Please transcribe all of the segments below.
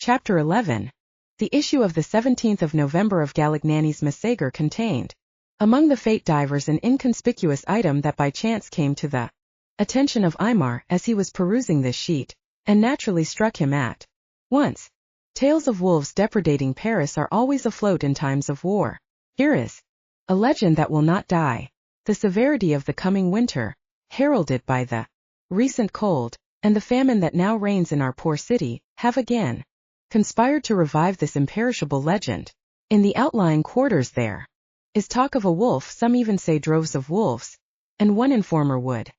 Chapter 11. The issue of the 17th of November of Galignani's Massager contained, among the fate divers, an inconspicuous item that by chance came to the attention of Aymar as he was perusing this sheet, and naturally struck him at once. Tales of wolves depredating Paris are always afloat in times of war. Here is a legend that will not die. The severity of the coming winter, heralded by the recent cold, and the famine that now reigns in our poor city, have again conspired to revive this imperishable legend. In the outlying quarters there is talk of a wolf, some even say droves of wolves, and one informer would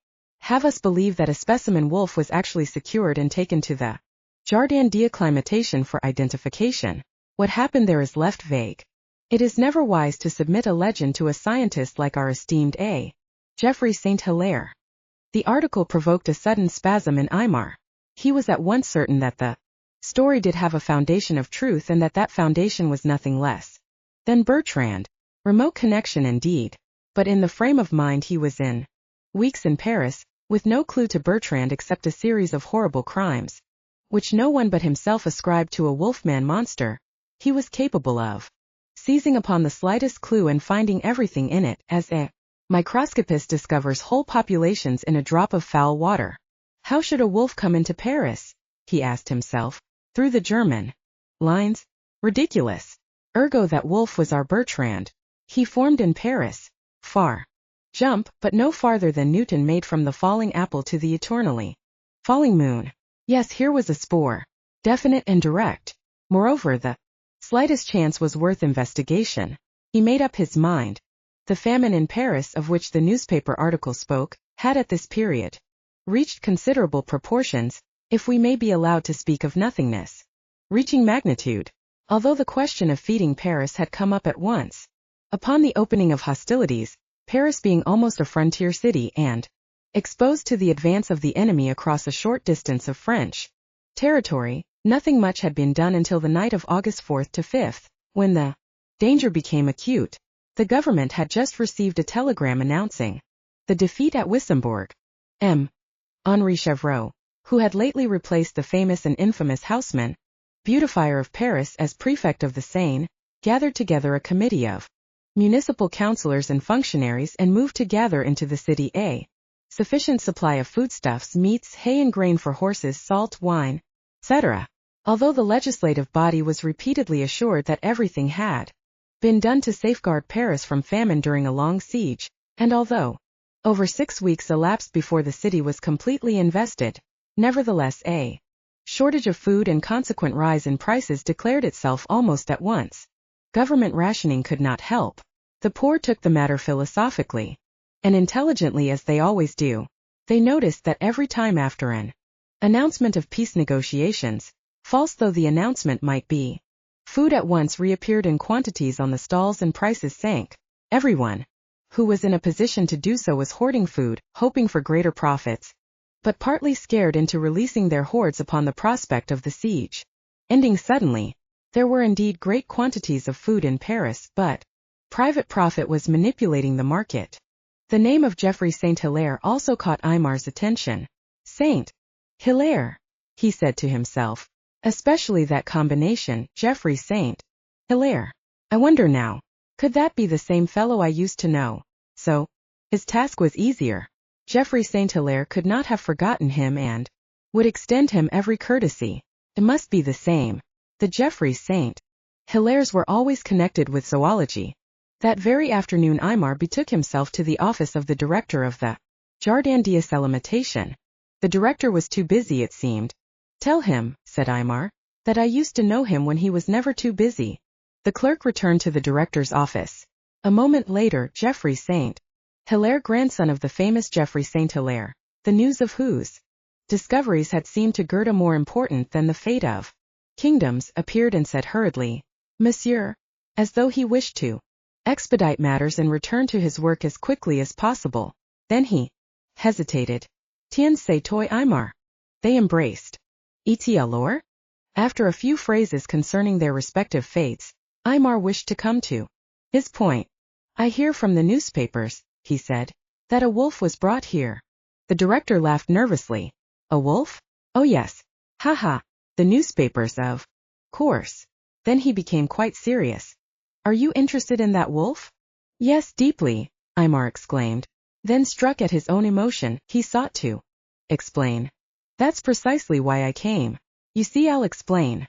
have us believe that a specimen wolf was actually secured and taken to the Jardin d'Acclimatation for identification. What happened there is left vague. It is never wise to submit a legend to a scientist like our esteemed A. Geoffrey St. Hilaire. The article provoked a sudden spasm in Aymar. He was at once certain that the story did have a foundation of truth, and that foundation was nothing less than Bertrand. Remote connection indeed, but in the frame of mind he was in, weeks in Paris, with no clue to Bertrand except a series of horrible crimes, which no one but himself ascribed to a wolfman monster, he was capable of seizing upon the slightest clue and finding everything in it, as a microscopist discovers whole populations in a drop of foul water. How should a wolf come into Paris? He asked himself, through the German lines. Ridiculous. Ergo that wolf was our Bertrand. He formed in Paris. Far jump, but no farther than Newton made from the falling apple to the eternally falling moon. Yes, here was a spore, definite and direct. Moreover, the slightest chance was worth investigation. He made up his mind. The famine in Paris, of which the newspaper article spoke, had at this period reached considerable proportions, if we may be allowed to speak of nothingness reaching magnitude. Although the question of feeding Paris had come up at once, upon the opening of hostilities, Paris being almost a frontier city and exposed to the advance of the enemy across a short distance of French territory, nothing much had been done until the night of August 4th to 5th, when the danger became acute. The government had just received a telegram announcing the defeat at Wissembourg. M. Henri Chevreau, who had lately replaced the famous and infamous Haussmann, beautifier of Paris, as prefect of the Seine, gathered together a committee of municipal councillors and functionaries and moved to gather into the city a sufficient supply of foodstuffs, meats, hay and grain for horses, salt, wine, etc. Although the legislative body was repeatedly assured that everything had been done to safeguard Paris from famine during a long siege, and although over 6 weeks elapsed before the city was completely invested, nevertheless a shortage of food and consequent rise in prices declared itself almost at once. Government rationing could not help. The poor took the matter philosophically and intelligently, as they always do. They noticed that every time after an announcement of peace negotiations, false though the announcement might be, food at once reappeared in quantities on the stalls and prices sank. Everyone who was in a position to do so was hoarding food, hoping for greater profits, but partly scared into releasing their hoards upon the prospect of the siege ending suddenly. There were indeed great quantities of food in Paris, but private profit was manipulating the market. The name of Geoffrey St. Hilaire also caught Aymar's attention. St. Hilaire, he said to himself, especially that combination, Geoffrey St. Hilaire. I wonder now, could that be the same fellow I used to know? So, his task was easier. Geoffrey St. Hilaire could not have forgotten him and would extend him every courtesy. It must be the same. The Geoffrey St. Hilaires were always connected with zoology. That very afternoon Aymar betook himself to the office of the director of the Jardin d'Acclimatation. The director was too busy, it seemed. Tell him, said Aymar, that I used to know him when he was never too busy. The clerk returned to the director's office. A moment later, Geoffrey St. Hilaire, grandson of the famous Geoffrey St. Hilaire, the news of whose discoveries had seemed to Goethe more important than the fate of kingdoms, appeared and said hurriedly, Monsieur, as though he wished to expedite matters and return to his work as quickly as possible. Then he hesitated. Tiens, c'est toi, Aymar. They embraced. Et alors? After a few phrases concerning their respective fates, Aymar wished to come to his point. I hear from the newspapers, he said, that a wolf was brought here. The director laughed nervously. A wolf? Oh yes. Ha ha. The newspapers of Course. Then he became quite serious. Are you interested in that wolf? Yes, deeply, Aymar exclaimed. Then struck at his own emotion, he sought to explain. That's precisely why I came. You see, I'll explain.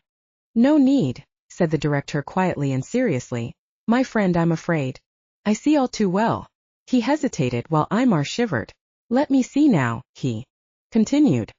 No need, said the director quietly and seriously. My friend, I'm afraid. I see all too well. He hesitated while Aymar shivered. Let me see now, he continued.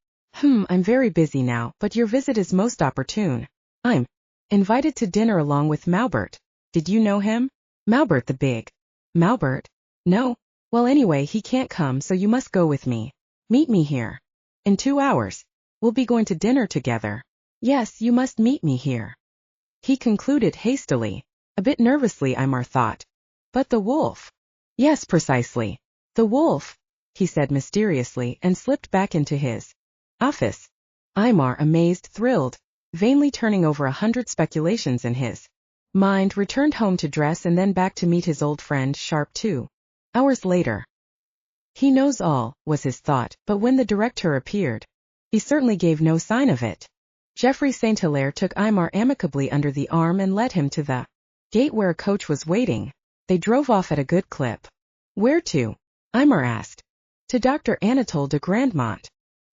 I'm very busy now, but your visit is most opportune. I'm invited to dinner along with Maubert. Did you know him? Maubert the big. Maubert? No? Well, anyway, he can't come, so you must go with me. Meet me here. In 2 hours. We'll be going to dinner together. Yes, you must meet me here. He concluded hastily. A bit nervously, Aymar thought. But the wolf? Yes, precisely. The wolf, he said mysteriously and slipped back into his office. Aymar, amazed, thrilled, vainly turning over 100 speculations in his mind, returned home to dress and then back to meet his old friend sharp 2 hours later. He knows all, was his thought, but when the director appeared, he certainly gave no sign of it. Geoffrey Saint-Hilaire took Aymar amicably under the arm and led him to the gate where a coach was waiting. They drove off at a good clip. Where to? Aymar asked. To Dr. Anatole de Grandmont.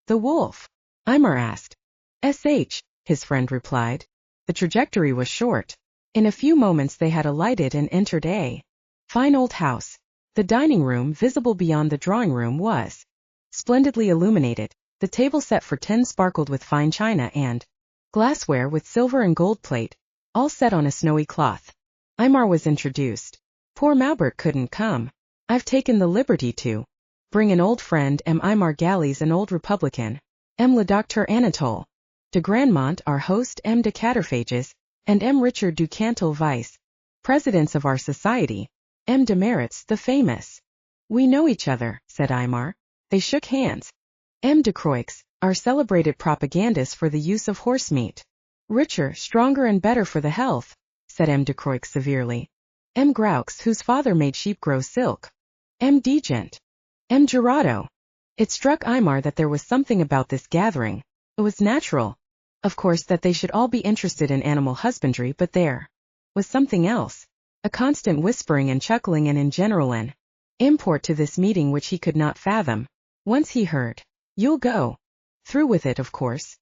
The wolf? Aymar asked. S.H., his friend replied. The trajectory was short. In a few moments they had alighted and entered a fine old house. The dining room, visible beyond the drawing room, was splendidly illuminated. The table set for 10 sparkled with fine china and glassware with silver and gold plate, all set on a snowy cloth. Aymar was introduced. Poor Maubert couldn't come. I've taken the liberty to bring an old friend, Aymar Galliez, an old Republican, le Docteur Anatole de Grandmont, our host, de Caterphages, and Richard du Cantal, vice presidents of our society, de Maritz, the famous. We know each other, said Aymar. They shook hands. De Croix, our celebrated propagandist for the use of horse meat. Richer, stronger and better for the health, said de Croix severely. Graux, whose father made sheep grow silk. Degent. Gerardo. It struck Aymar that there was something about this gathering. It was natural, of course, that they should all be interested in animal husbandry, but there was something else. A constant whispering and chuckling, and in general an import to this meeting which he could not fathom. Once he heard, "You'll go through with it, of course."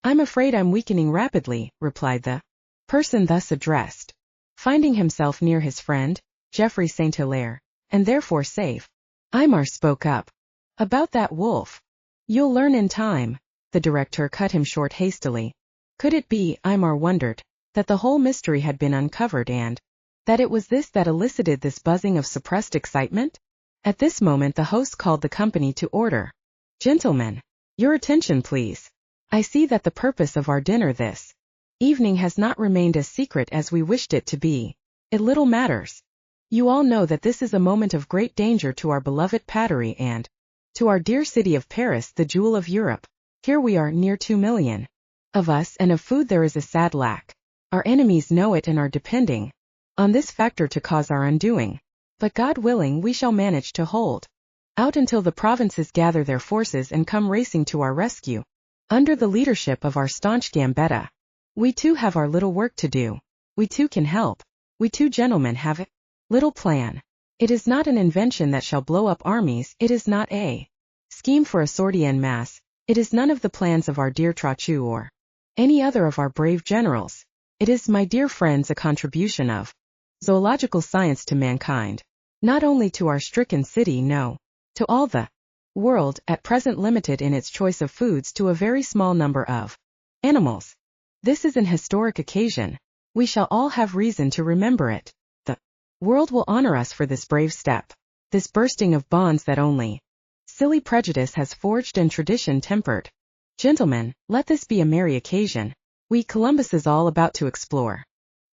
"I'm afraid I'm weakening rapidly," replied the person thus addressed, finding himself near his friend, Geoffrey Saint-Hilaire, and therefore safe. Aymar spoke up. "About that wolf. You'll learn in time." The director cut him short hastily. Could it be, Aymar wondered, that the whole mystery had been uncovered and that it was this that elicited this buzzing of suppressed excitement? At this moment the host called the company to order. "Gentlemen, your attention please. I see that the purpose of our dinner this evening has not remained as secret as we wished it to be. It little matters. You all know that this is a moment of great danger to our beloved patrie and to our dear city of Paris, the jewel of Europe. Here we are, near 2 million of us, and of food there is a sad lack. Our enemies know it and are depending on this factor to cause our undoing. But God willing, we shall manage to hold out until the provinces gather their forces and come racing to our rescue, under the leadership of our staunch Gambetta. We too have our little work to do. We too can help. We too, gentlemen, have a little plan. It is not an invention that shall blow up armies, it is not a scheme for a sortie en masse, it is none of the plans of our dear Trochu or any other of our brave generals. It is, my dear friends, a contribution of zoological science to mankind. Not only to our stricken city, no, to all the world, at present limited in its choice of foods to a very small number of animals. This is an historic occasion. We shall all have reason to remember it. The world will honor us for this brave step, this bursting of bonds that only silly prejudice has forged and tradition tempered. Gentlemen, let this be a merry occasion. We Columbuses all about to explore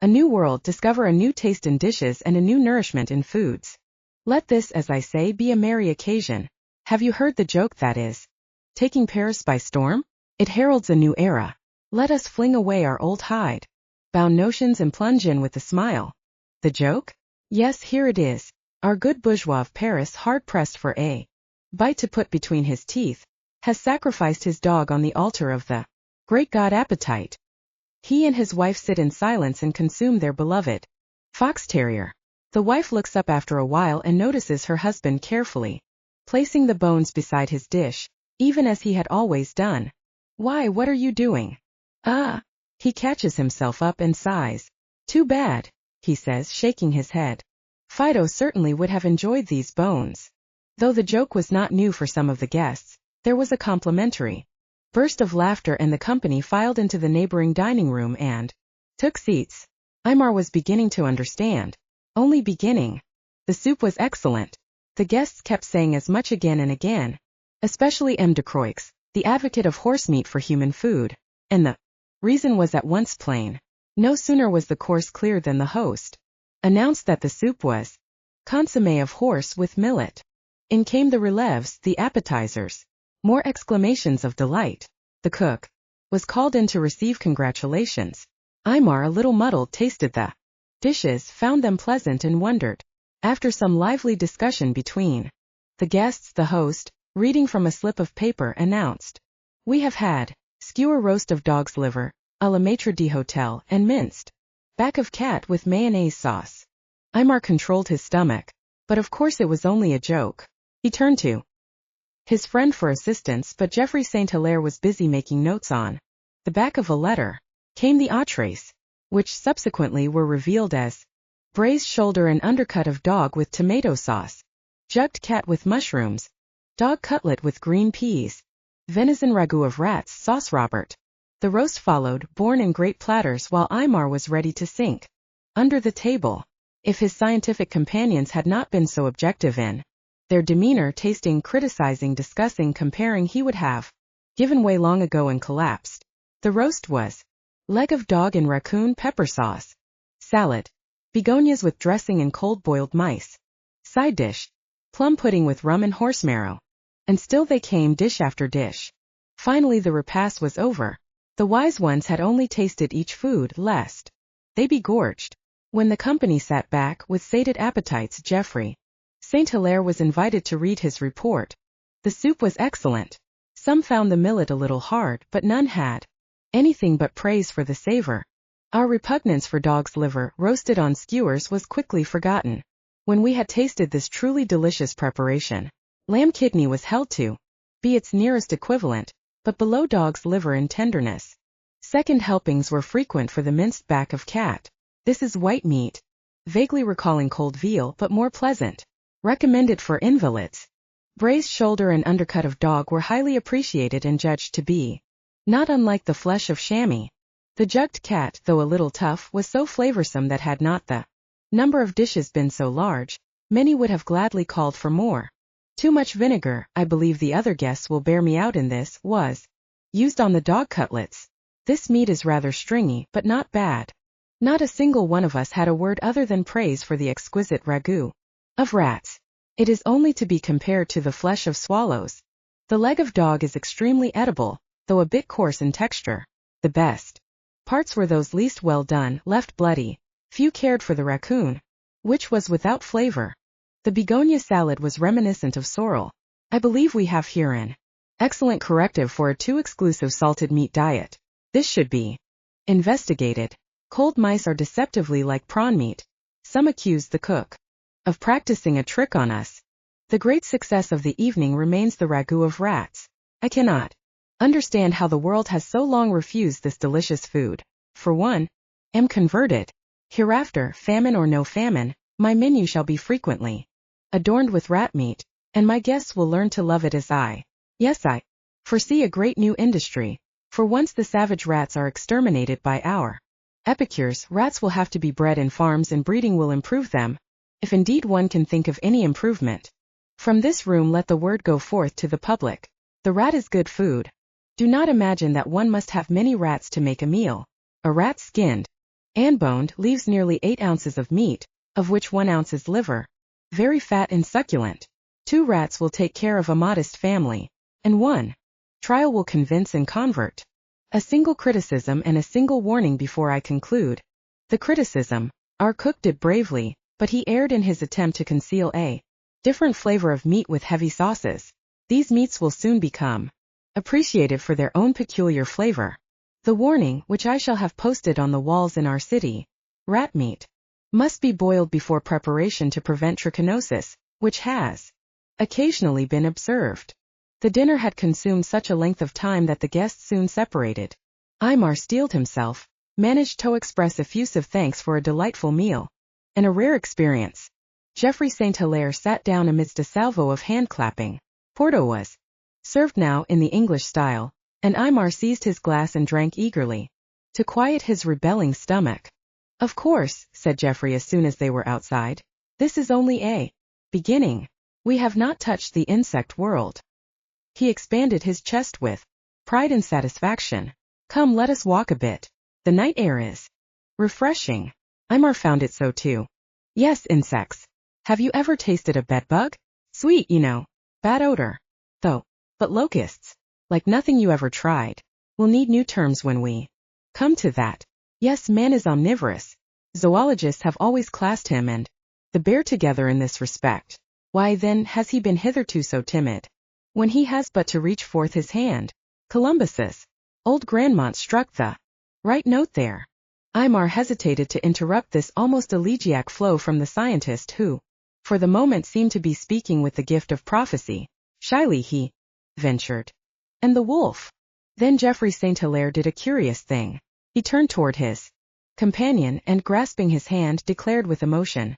a new world, discover a new taste in dishes and a new nourishment in foods. Let this, as I say, be a merry occasion. Have you heard the joke that is taking Paris by storm? It heralds a new era. Let us fling away our old hide-bound notions and plunge in with a smile. The joke? Yes, here it is. Our good bourgeois of Paris, hard-pressed for a bite to put between his teeth, has sacrificed his dog on the altar of the great god appetite. He and his wife sit in silence and consume their beloved fox terrier. The wife looks up after a while and notices her husband carefully placing the bones beside his dish, even as he had always done. Why, what are you doing? Ah! He catches himself up and sighs. Too bad, he says, shaking his head. Fido certainly would have enjoyed these bones. Though the joke was not new for some of the guests, there was a complimentary burst of laughter and the company filed into the neighboring dining room and took seats. Aymar was beginning to understand. Only beginning. The soup was excellent. The guests kept saying as much again and again, especially M. de Croix, the advocate of horse meat for human food, and the reason was at once plain. No sooner was the course clear than the host announced that the soup was consommé of horse with millet. In came the relèves, the appetizers. More exclamations of delight. The cook was called in to receive congratulations. Aymar, a little muddled, tasted the dishes, found them pleasant and wondered. After some lively discussion between the guests, the host, reading from a slip of paper, announced, "We have had skewer roast of dog's liver, à la maître d'hôtel, and minced back of cat with mayonnaise sauce." Aymar controlled his stomach, but of course it was only a joke. He turned to his friend for assistance, but Geoffrey St. Hilaire was busy making notes on the back of a letter. Came the entrees, which subsequently were revealed as braised shoulder and undercut of dog with tomato sauce, jugged cat with mushrooms, dog cutlet with green peas, venison ragout of rats sauce. Robert. The roast followed, borne in great platters, while Aymar was ready to sink under the table. If his scientific companions had not been so objective in their demeanor, tasting, criticizing, discussing, comparing, he would have given way long ago and collapsed. The roast was leg of dog in raccoon pepper sauce, salad, begonias with dressing and cold-boiled mice, side dish, plum pudding with rum and horse marrow. And still they came, dish after dish. Finally the repast was over. The wise ones had only tasted each food, lest they be gorged. When the company sat back with sated appetites, Geoffrey St. Hilaire was invited to read his report. The soup was excellent. Some found the millet a little hard, but none had anything but praise for the savor. Our repugnance for dog's liver, roasted on skewers, was quickly forgotten. When we had tasted this truly delicious preparation, lamb kidney was held to be its nearest equivalent, but below dog's liver in tenderness. Second helpings were frequent for the minced back of cat. This is white meat, vaguely recalling cold veal, but more pleasant. Recommended for invalids. Braised shoulder and undercut of dog were highly appreciated and judged to be not unlike the flesh of chamois. The jugged cat, though a little tough, was so flavorsome that had not the number of dishes been so large, many would have gladly called for more. Too much vinegar, I believe the other guests will bear me out in this, was used on the dog cutlets. This meat is rather stringy, but not bad. Not a single one of us had a word other than praise for the exquisite ragout of rats. It is only to be compared to the flesh of swallows. The leg of dog is extremely edible, though a bit coarse in texture. The best parts were those least well done, left bloody. Few cared for the raccoon, which was without flavor. The begonia salad was reminiscent of sorrel. I believe we have here an excellent corrective for a too exclusive salted meat diet. This should be investigated. Cold mice are deceptively like prawn meat. Some accused the cook of practicing a trick on us. The great success of the evening remains the ragout of rats. I cannot understand how the world has so long refused this delicious food. For one, am converted. Hereafter, famine or no famine, my menu shall be frequently adorned with rat meat, and my guests will learn to love it as I. Yes, I foresee a great new industry. For once the savage rats are exterminated by our epicures, rats will have to be bred in farms, and breeding will improve them, if indeed one can think of any improvement. From this room let the word go forth to the public. The rat is good food. Do not imagine that one must have many rats to make a meal. A rat skinned and boned leaves nearly 8 ounces of meat, of which 1 ounce is liver, very fat and succulent. 2 rats will take care of a modest family, and 1 trial will convince and convert. A single criticism and a single warning before I conclude. The criticism: our cook did bravely, but he erred in his attempt to conceal a different flavor of meat with heavy sauces. These meats will soon become appreciated for their own peculiar flavor. The warning, which I shall have posted on the walls in our city, rat meat must be boiled before preparation to prevent trichinosis, which has occasionally been observed. The dinner had consumed such a length of time that the guests soon separated. Aymar steeled himself, managed to express effusive thanks for a delightful meal, and a rare experience. Geoffrey St. Hilaire sat down amidst a salvo of hand-clapping. Porto was served now in the English style, and Aymar seized his glass and drank eagerly, to quiet his rebelling stomach. "Of course," said Geoffrey as soon as they were outside, "this is only a beginning. We have not touched the insect world." He expanded his chest with pride and satisfaction. "Come, let us walk a bit. The night air is refreshing." Aymar found it so too. "Yes, insects. Have you ever tasted a bedbug? Sweet, you know. Bad odor, though. But locusts, like nothing you ever tried. We'll need new terms when we come to that. Yes, man is omnivorous. Zoologists have always classed him and the bear together in this respect. Why then has he been hitherto so timid, when he has but to reach forth his hand?" Columbus's old Grandmont struck the right note there. Aymar hesitated to interrupt this almost elegiac flow from the scientist who, for the moment, seemed to be speaking with the gift of prophecy. Shyly he ventured, "And the wolf?" Then Geoffrey St. Hilaire did a curious thing. He turned toward his companion and, grasping his hand, declared with emotion,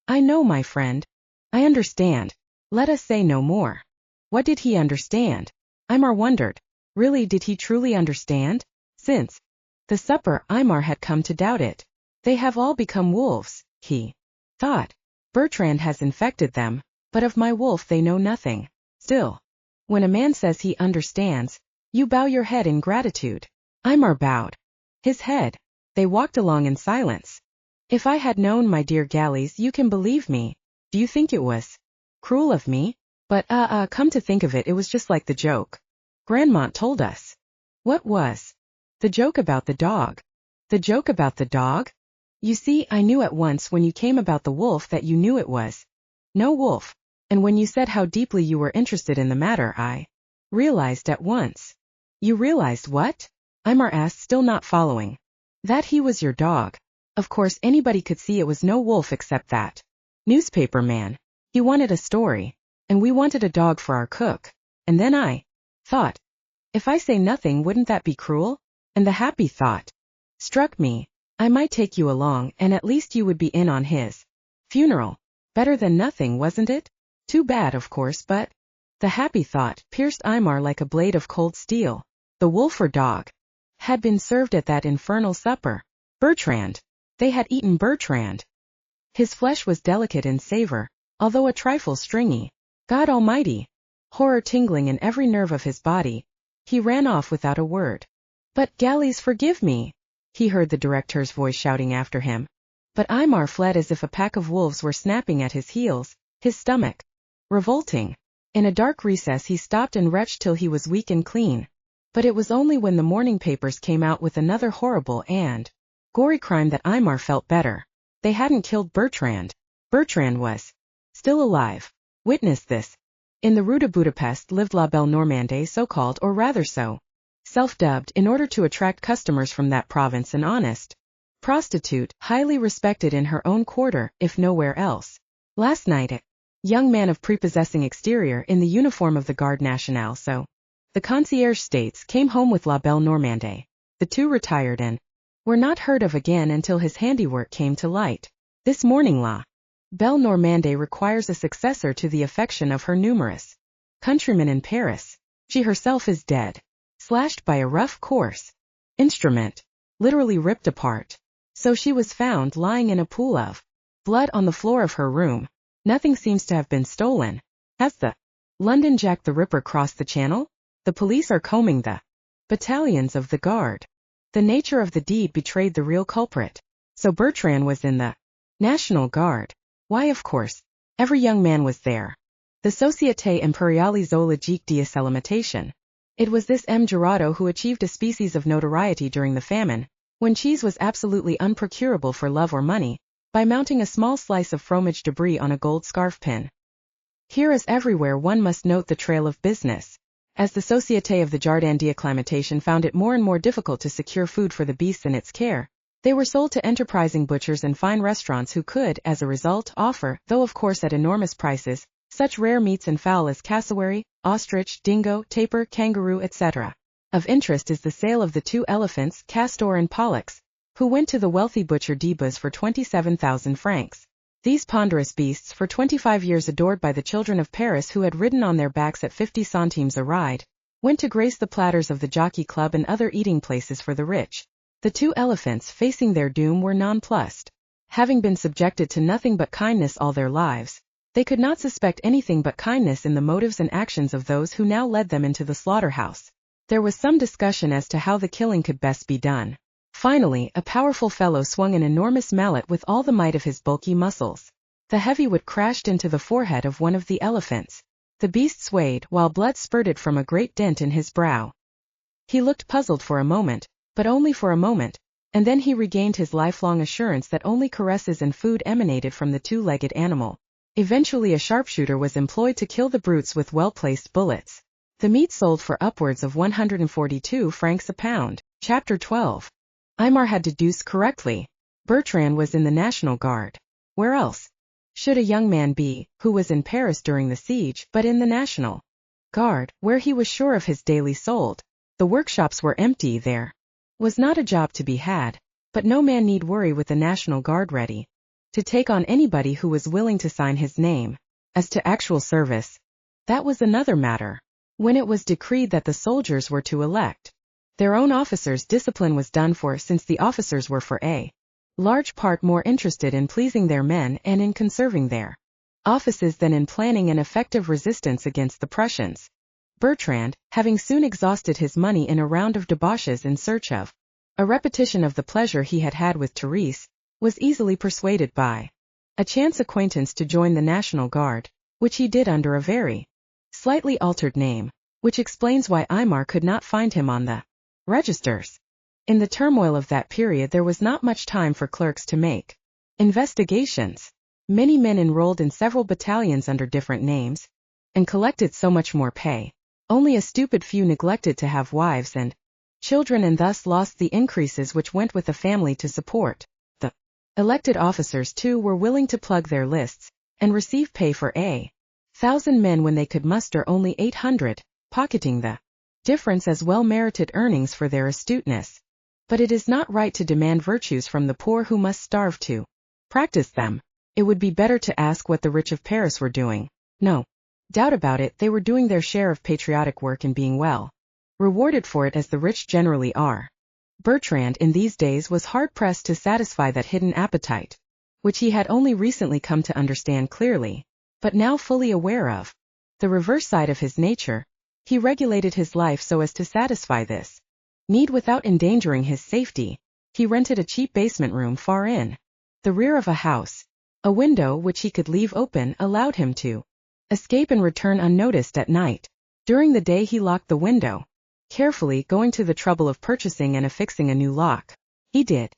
"I know, my friend. I understand. Let us say no more." What did he understand? Aymar wondered. Really, did he truly understand? Since the supper, Aymar had come to doubt it. They have all become wolves, he thought. Bertrand has infected them, but of my wolf they know nothing. Still, when a man says he understands, you bow your head in gratitude. Aymar bowed his head. They walked along in silence. "If I had known, my dear Galliez, you can believe me. Do you think it was cruel of me? But come to think of it, it was just like the joke Grandmont told us." "What was the joke about the dog?" "The joke about the dog? You see, I knew at once when you came about the wolf that you knew it was no wolf. And when you said how deeply you were interested in the matter, I realized at once." "You realized what?" Aymar asked, still not following. "That he was your dog. Of course anybody could see it was no wolf except that newspaper man. He wanted a story, and we wanted a dog for our cook. And then I thought, if I say nothing, wouldn't that be cruel? And the happy thought struck me, I might take you along, and at least you would be in on his funeral. Better than nothing, wasn't it? Too bad, of course, but..." The happy thought pierced Aymar like a blade of cold steel. The wolf or dog had been served at that infernal supper. Bertrand. They had eaten Bertrand. His flesh was delicate in savor, although a trifle stringy. God Almighty! Horror tingling in every nerve of his body, he ran off without a word. "But, Galliez, forgive me!" he heard the directeur's voice shouting after him. But Aymar fled as if a pack of wolves were snapping at his heels, his stomach revolting. In a dark recess he stopped and retched till he was weak and clean. But it was only when the morning papers came out with another horrible and gory crime that Aymar felt better. They hadn't killed Bertrand. Bertrand was still alive. Witness this. In the Rue de Budapest lived La Belle Normande, so-called, or rather so self-dubbed, in order to attract customers from that province, an honest prostitute, highly respected in her own quarter, if nowhere else. Last night a young man of prepossessing exterior, in the uniform of the Garde Nationale, so the concierge states, came home with La Belle Normande. The two retired and were not heard of again until his handiwork came to light. This morning La Belle Normande requires a successor to the affection of her numerous countrymen in Paris. She herself is dead, slashed by a rough, coarse instrument, literally ripped apart. So she was found lying in a pool of blood on the floor of her room. Nothing seems to have been stolen. Has the London Jack the Ripper crossed the Channel? The police are combing the battalions of the Guard. The nature of the deed betrayed the real culprit. So Bertrand was in the National Guard. Why, of course, every young man was there. The Société Impériale Zoologique d'Alimentation. It was this M. Gerardo who achieved a species of notoriety during the famine, when cheese was absolutely unprocurable for love or money, by mounting a small slice of fromage debris on a gold scarf pin. Here, as everywhere, one must note the trail of business. as the Société of the Jardin d'Acclimatation found it more and more difficult to secure food for the beasts in its care, they were sold to enterprising butchers and fine restaurants who could, as a result, offer, though of course at enormous prices, such rare meats and fowl as cassowary, ostrich, dingo, tapir, kangaroo, etc. Of interest is the sale of the 2 elephants, Castor and Pollux, who went to the wealthy butcher Debus for 27,000 francs. These ponderous beasts, for 25 years adored by the children of Paris who had ridden on their backs at 50 centimes a ride, went to grace the platters of the Jockey Club and other eating places for the rich. The 2 elephants, facing their doom, were nonplussed. Having been subjected to nothing but kindness all their lives, they could not suspect anything but kindness in the motives and actions of those who now led them into the slaughterhouse. There was some discussion as to how the killing could best be done. Finally, a powerful fellow swung an enormous mallet with all the might of his bulky muscles. The heavy wood crashed into the forehead of one of the elephants. The beast swayed, while blood spurted from a great dent in his brow. He looked puzzled for a moment, but only for a moment, and then he regained his lifelong assurance that only caresses and food emanated from the 2-legged animal. Eventually a sharpshooter was employed to kill the brutes with well-placed bullets. The meat sold for upwards of 142 francs a pound. Chapter 12. Aymar had deduced correctly. Bertrand was in the National Guard. Where else should a young man be, who was in Paris during the siege, but in the National Guard, where he was sure of his daily solde? The workshops were empty there. Was not a job to be had, but no man need worry with the National Guard ready to take on anybody who was willing to sign his name. As to actual service, that was another matter. When it was decreed that the soldiers were to elect their own officers, discipline was done for, since the officers were for a large part more interested in pleasing their men and in conserving their offices than in planning an effective resistance against the Prussians. Bertrand, having soon exhausted his money in a round of debauches in search of a repetition of the pleasure he had had with Therese, was easily persuaded by a chance acquaintance to join the National Guard, which he did under a very slightly altered name, which explains why Aymar could not find him on the registers. In the turmoil of that period there was not much time for clerks to make investigations. Many men enrolled in several battalions under different names, and collected so much more pay. Only a stupid few neglected to have wives and children, and thus lost the increases which went with a family to support. The elected officers too were willing to plug their lists, and receive pay for 1,000 men when they could muster only 800, pocketing the difference as well-merited earnings for their astuteness. But it is not right to demand virtues from the poor who must starve to practice them. It would be better to ask what the rich of Paris were doing. No doubt about it, they were doing their share of patriotic work and being well rewarded for it, as the rich generally are. Bertrand in these days was hard-pressed to satisfy that hidden appetite, which he had only recently come to understand clearly, but now fully aware of. The reverse side of his nature, he regulated his life so as to satisfy this need without endangering his safety. He rented a cheap basement room far in the rear of a house. A window which he could leave open allowed him to escape and return unnoticed at night. During the day he locked the window carefully, going to the trouble of purchasing and affixing a new lock. He did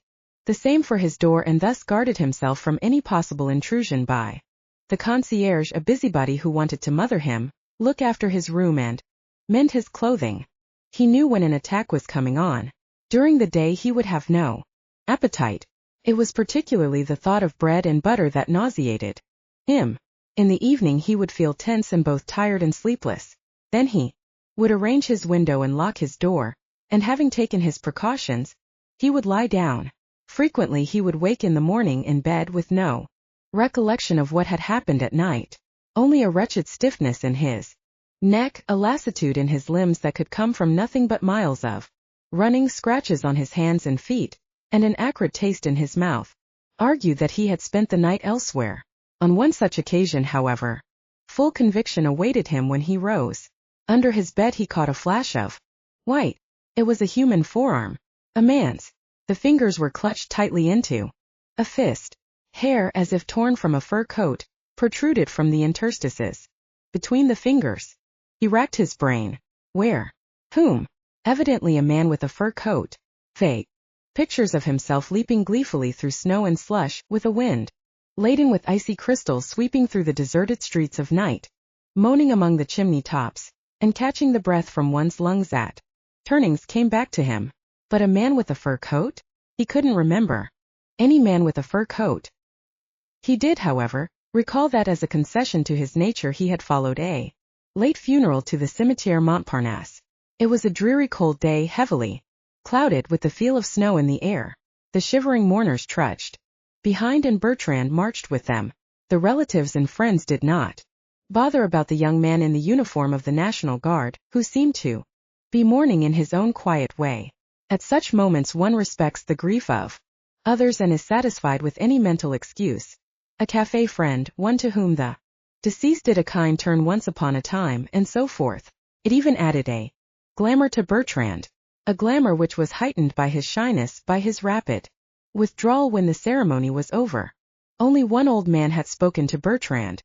the same for his door, and thus guarded himself from any possible intrusion by the concierge, a busybody who wanted to mother him, look after his room and mend his clothing. He knew when an attack was coming on. During the day he would have no appetite. It was particularly the thought of bread and butter that nauseated him. In the evening he would feel tense and both tired and sleepless. Then he would arrange his window and lock his door, and having taken his precautions, he would lie down. Frequently he would wake in the morning in bed with no recollection of what had happened at night, only a wretched stiffness in his neck, a lassitude in his limbs that could come from nothing but miles of running, scratches on his hands and feet, and an acrid taste in his mouth, argued that he had spent the night elsewhere. On one such occasion, however, full conviction awaited him when he rose. Under his bed he caught a flash of white. It was a human forearm, a man's. The fingers were clutched tightly into a fist. Hair, as if torn from a fur coat, protruded from the interstices between the fingers. He racked his brain. Where? Whom? Evidently a man with a fur coat. Vague pictures of himself leaping gleefully through snow and slush, with a wind laden with icy crystals sweeping through the deserted streets of night, moaning among the chimney tops. and catching the breath from one's lungs at turnings came back to him. But a man with a fur coat? He couldn't remember any man with a fur coat. He did, however, recall that as a concession to his nature he had followed a late funeral to the Cimetière Montparnasse. It was a dreary cold day, heavily clouded with the feel of snow in the air. The shivering mourners trudged behind and Bertrand marched with them. The relatives and friends did not bother about the young man in the uniform of the National Guard, who seemed to be mourning in his own quiet way. At such moments one respects the grief of others and is satisfied with any mental excuse. A café friend, one to whom the deceased did a kind turn once upon a time, and so forth. It even added a glamour to Bertrand, a glamour which was heightened by his shyness, by his rapid withdrawal when the ceremony was over. Only one old man had spoken to Bertrand.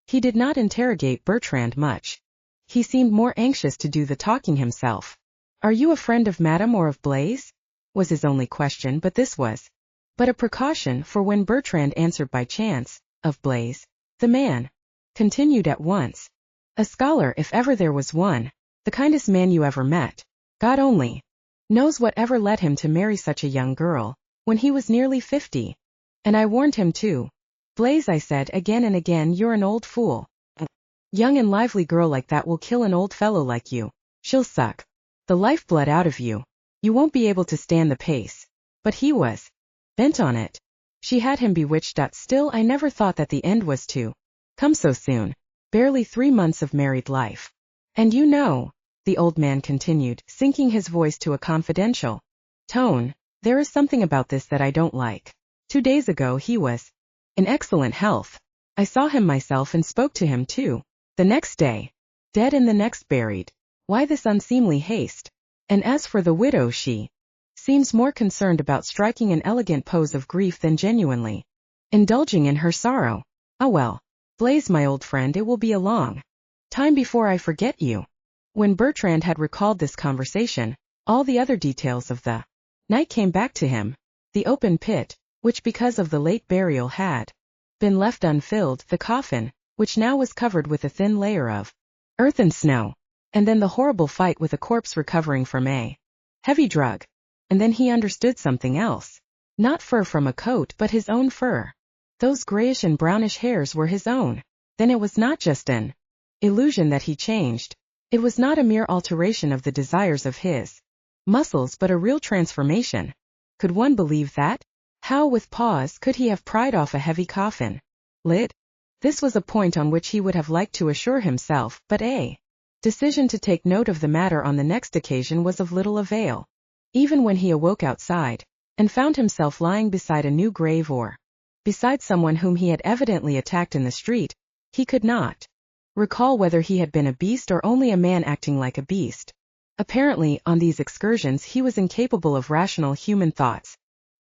He did not interrogate Bertrand much. He seemed more anxious to do the talking himself. "Are you a friend of Madame or of Blaise?" was his only question, but this was but a precaution, for when Bertrand answered by chance, "Of Blaise," the man continued at once. "A scholar, if ever there was one, the kindest man you ever met. God only knows what ever led him to marry such a young girl, when he was nearly 50. And I warned him too. 'Blaise,' I said again and again, 'you're an old fool. A young and lively girl like that will kill an old fellow like you. She'll suck the lifeblood out of you. You won't be able to stand the pace.' But he was bent on it. She had him bewitched. Still, I never thought that the end was to come so soon. Barely 3 months of married life. And you know," the old man continued, sinking his voice to a confidential tone, "there is something about this that I don't like. 2 days ago he was in excellent health. I saw him myself and spoke to him too. The next day, dead, and the next buried. Why this unseemly haste? And as for the widow, she seems more concerned about striking an elegant pose of grief than genuinely indulging in her sorrow. Ah well, Blaise, my old friend, it will be a long time before I forget you." When Bertrand had recalled this conversation, all the other details of the night came back to him. The open pit, which because of the late burial had been left unfilled, the coffin, which now was covered with a thin layer of earth and snow, and then the horrible fight with a corpse recovering from a heavy drug. And then he understood something else. Not fur from a coat, but his own fur. Those grayish and brownish hairs were his own. Then it was not just an illusion that he changed. It was not a mere alteration of the desires of his muscles, but a real transformation. Could one believe that? How, with pause, could he have pried off a heavy coffin lid? This was a point on which he would have liked to assure himself, but a decision to take note of the matter on the next occasion was of little avail. Even when he awoke outside, and found himself lying beside a new grave or beside someone whom he had evidently attacked in the street, he could not recall whether he had been a beast or only a man acting like a beast. Apparently, on these excursions he was incapable of rational human thoughts,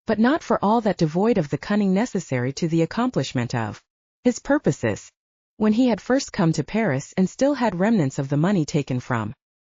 but not for all that devoid of the cunning necessary to the accomplishment of his purposes. When he had first come to Paris and still had remnants of the money taken from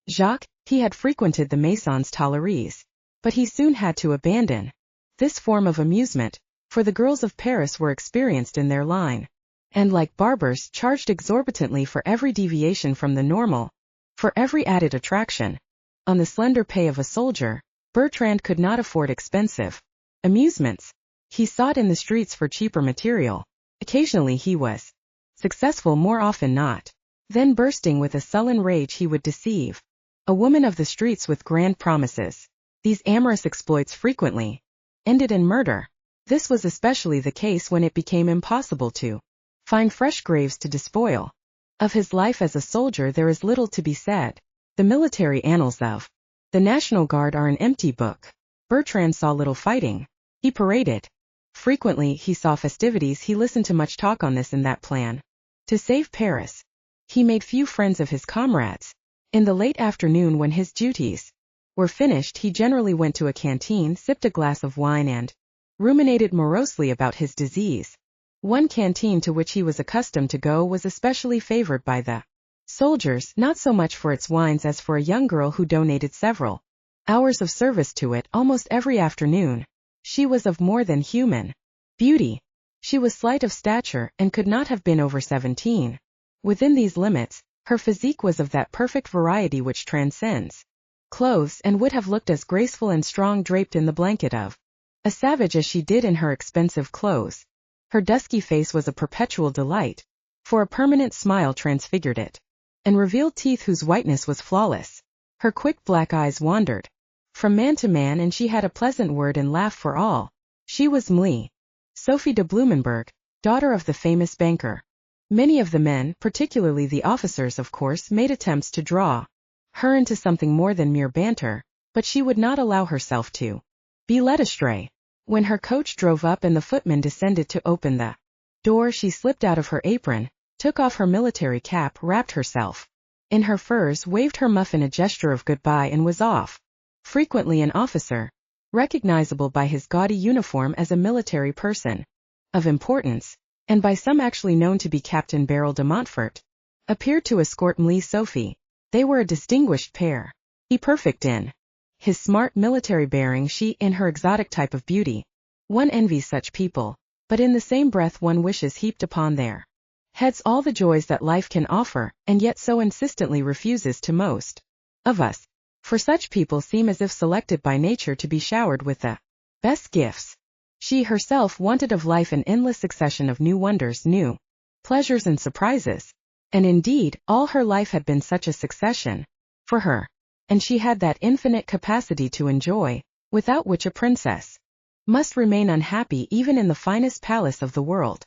Jacques, he had frequented the Maisons Tuileries, but he soon had to abandon this form of amusement, for the girls of Paris were experienced in their line, and like barbers charged exorbitantly for every deviation from the normal, for every added attraction. On the slender pay of a soldier, Bertrand could not afford expensive amusements. He sought in the streets for cheaper material. Occasionally he was successful, more often not. Then, bursting with a sullen rage, he would deceive a woman of the streets with grand promises. These amorous exploits frequently ended in murder. This was especially the case when it became impossible to find fresh graves to despoil. Of his life as a soldier there is little to be said. The military annals of the National Guard are an empty book. Bertrand saw little fighting. He paraded frequently, he saw festivities, he listened to much talk on this and that plan to save Paris. He made few friends of his comrades. In the late afternoon, when his duties were finished, he generally went to a canteen, sipped a glass of wine, and ruminated morosely about his disease. One canteen to which he was accustomed to go was especially favored by the soldiers, not so much for its wines as for a young girl who donated several hours of service to it almost every afternoon. She was of more than human beauty. She was slight of stature and could not have been over 17. Within these limits, Her physique was of that perfect variety which transcends clothes and would have looked as graceful and strong draped in the blanket of a savage as she did in her expensive clothes. Her dusky face was a perpetual delight, for a permanent smile transfigured it, and revealed teeth whose whiteness was flawless. Her quick black eyes wandered from man to man, and she had a pleasant word and laugh for all. She was Mlle Sophie de Blumenberg, daughter of the famous banker. Many of the men, particularly the officers of course, made attempts to draw her into something more than mere banter, but she would not allow herself to be led astray. When her coach drove up and the footman descended to open the door, she slipped out of her apron, took off her military cap, wrapped herself in her furs, waved her muff in a gesture of goodbye, and was off. Frequently an officer, recognizable by his gaudy uniform as a military person of importance, and by some actually known to be Captain Beryl de Montfort, appeared to escort Mlle Sophie. They were a distinguished pair. He perfect in his smart military bearing, she in her exotic type of beauty. One envies such people, but in the same breath one wishes heaped upon their heads all the joys that life can offer, and yet so insistently refuses to most of us. For such people seem as if selected by nature to be showered with the best gifts. She herself wanted of life an endless succession of new wonders, new pleasures and surprises. And indeed, all her life had been such a succession for her, and she had that infinite capacity to enjoy, without which a princess must remain unhappy even in the finest palace of the world.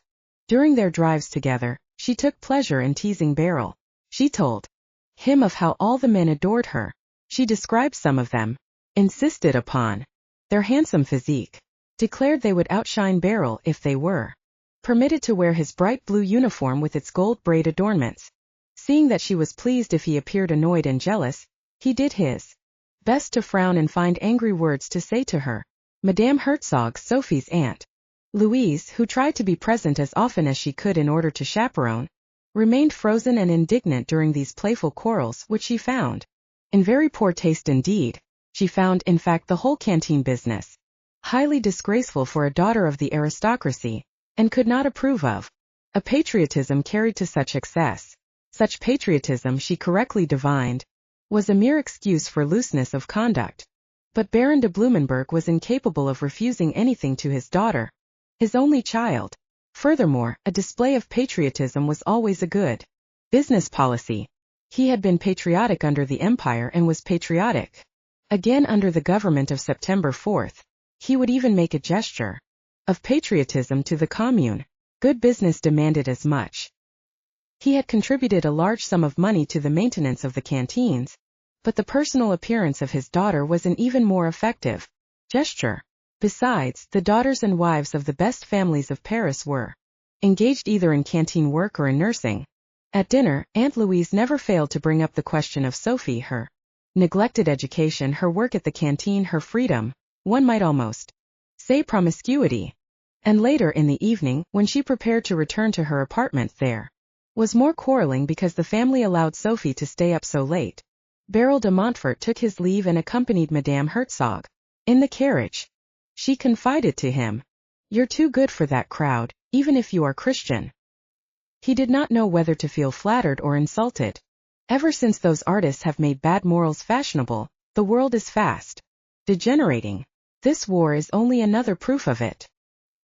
During their drives together, she took pleasure in teasing Beryl. She told him of how all the men adored her. She described some of them, insisted upon their handsome physique, declared they would outshine Beryl if they were permitted to wear his bright blue uniform with its gold braid adornments. Seeing that she was pleased if he appeared annoyed and jealous, he did his best to frown and find angry words to say to her. Madame Herzog, Sophie's aunt, Louise, who tried to be present as often as she could in order to chaperone, remained frozen and indignant during these playful quarrels, which she found in very poor taste indeed. She found, in fact, the whole canteen business highly disgraceful for a daughter of the aristocracy, and could not approve of a patriotism carried to such excess. Such patriotism, she correctly divined, was a mere excuse for looseness of conduct. But Baron de Blumenberg was incapable of refusing anything to his daughter, his only child. Furthermore, a display of patriotism was always a good business policy. He had been patriotic under the Empire and was patriotic again under the government of September 4th. He would even make a gesture of patriotism to the Commune. Good business demanded as much. He had contributed a large sum of money to the maintenance of the canteens, but the personal appearance of his daughter was an even more effective gesture. Besides, the daughters and wives of the best families of Paris were engaged either in canteen work or in nursing. At dinner, Aunt Louise never failed to bring up the question of Sophie, her neglected education, her work at the canteen, her freedom, one might almost say promiscuity. And later in the evening, when she prepared to return to her apartment, there was more quarreling because the family allowed Sophie to stay up so late. Beryl de Montfort took his leave and accompanied Madame Herzog. In the carriage, she confided to him, "You're too good for that crowd, even if you are Christian." He did not know whether to feel flattered or insulted. Ever since those artists have made bad morals fashionable, the world is fast degenerating. This war is only another proof of it.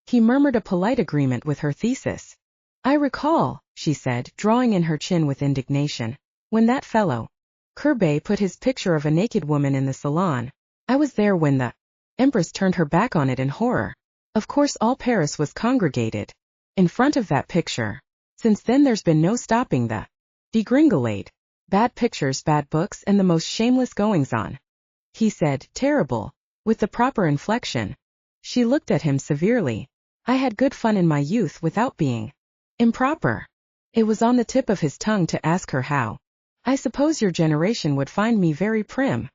He murmured a polite agreement with her thesis. "I recall," she said, drawing in her chin with indignation, "when that fellow Courbet put his picture of a naked woman in the salon. I was there when the Empress turned her back on it in horror. Of course all Paris was congregated in front of that picture. Since then there's been no stopping the degringolade. Bad pictures, bad books, and the most shameless goings-on," he said, terrible, with the proper inflection. She looked at him severely. "I had good fun in my youth without being improper." It was on the tip of his tongue to ask her how. "I suppose your generation would find me very prim."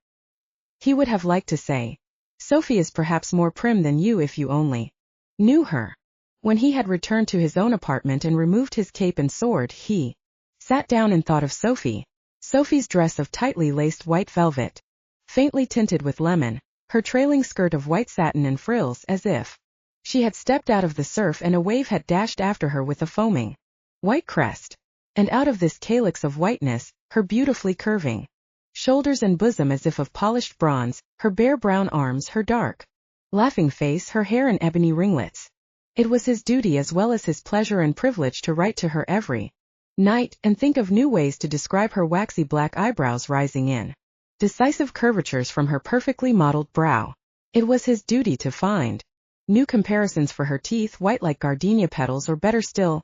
He would have liked to say, "Sophie is perhaps more prim than you if you only knew her." When he had returned to his own apartment and removed his cape and sword, he sat down and thought of Sophie. Sophie's dress of tightly laced white velvet, faintly tinted with lemon, her trailing skirt of white satin and frills, as if she had stepped out of the surf and a wave had dashed after her with a foaming white crest, And out of this calyx of whiteness, her beautifully curving shoulders and bosom as if of polished bronze, her bare brown arms, her dark, laughing face, her hair in ebony ringlets. It was his duty as well as his pleasure and privilege to write to her every night and think of new ways to describe her waxy black eyebrows rising in decisive curvatures from her perfectly modeled brow. It was his duty to find new comparisons for her teeth, white like gardenia petals, or better still,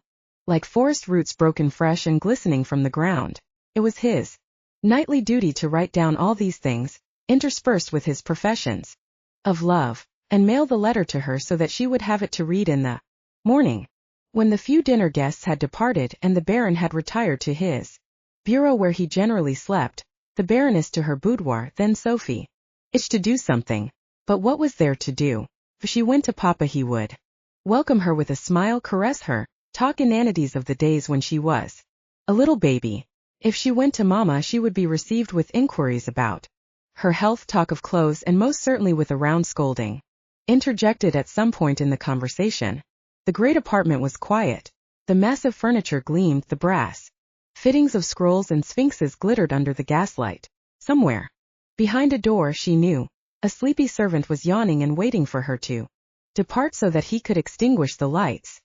like forest roots broken fresh and glistening from the ground. It was his nightly duty to write down all these things, interspersed with his professions of love, and mail the letter to her so that she would have it to read in the morning, when the few dinner guests had departed and the Baron had retired to his bureau where he generally slept, the Baroness to her boudoir. Then Sophie itched to do something, but what was there to do? If she went to Papa, he would welcome her with a smile, caress her, talk inanities of the days when she was a little baby. If she went to Mama, she would be received with inquiries about her health, talk of clothes, and most certainly with a round scolding interjected at some point in the conversation. The great apartment was quiet. The massive furniture gleamed, the brass fittings of scrolls and sphinxes glittered under the gaslight. Somewhere behind a door, she knew, a sleepy servant was yawning and waiting for her to depart so that he could extinguish the lights.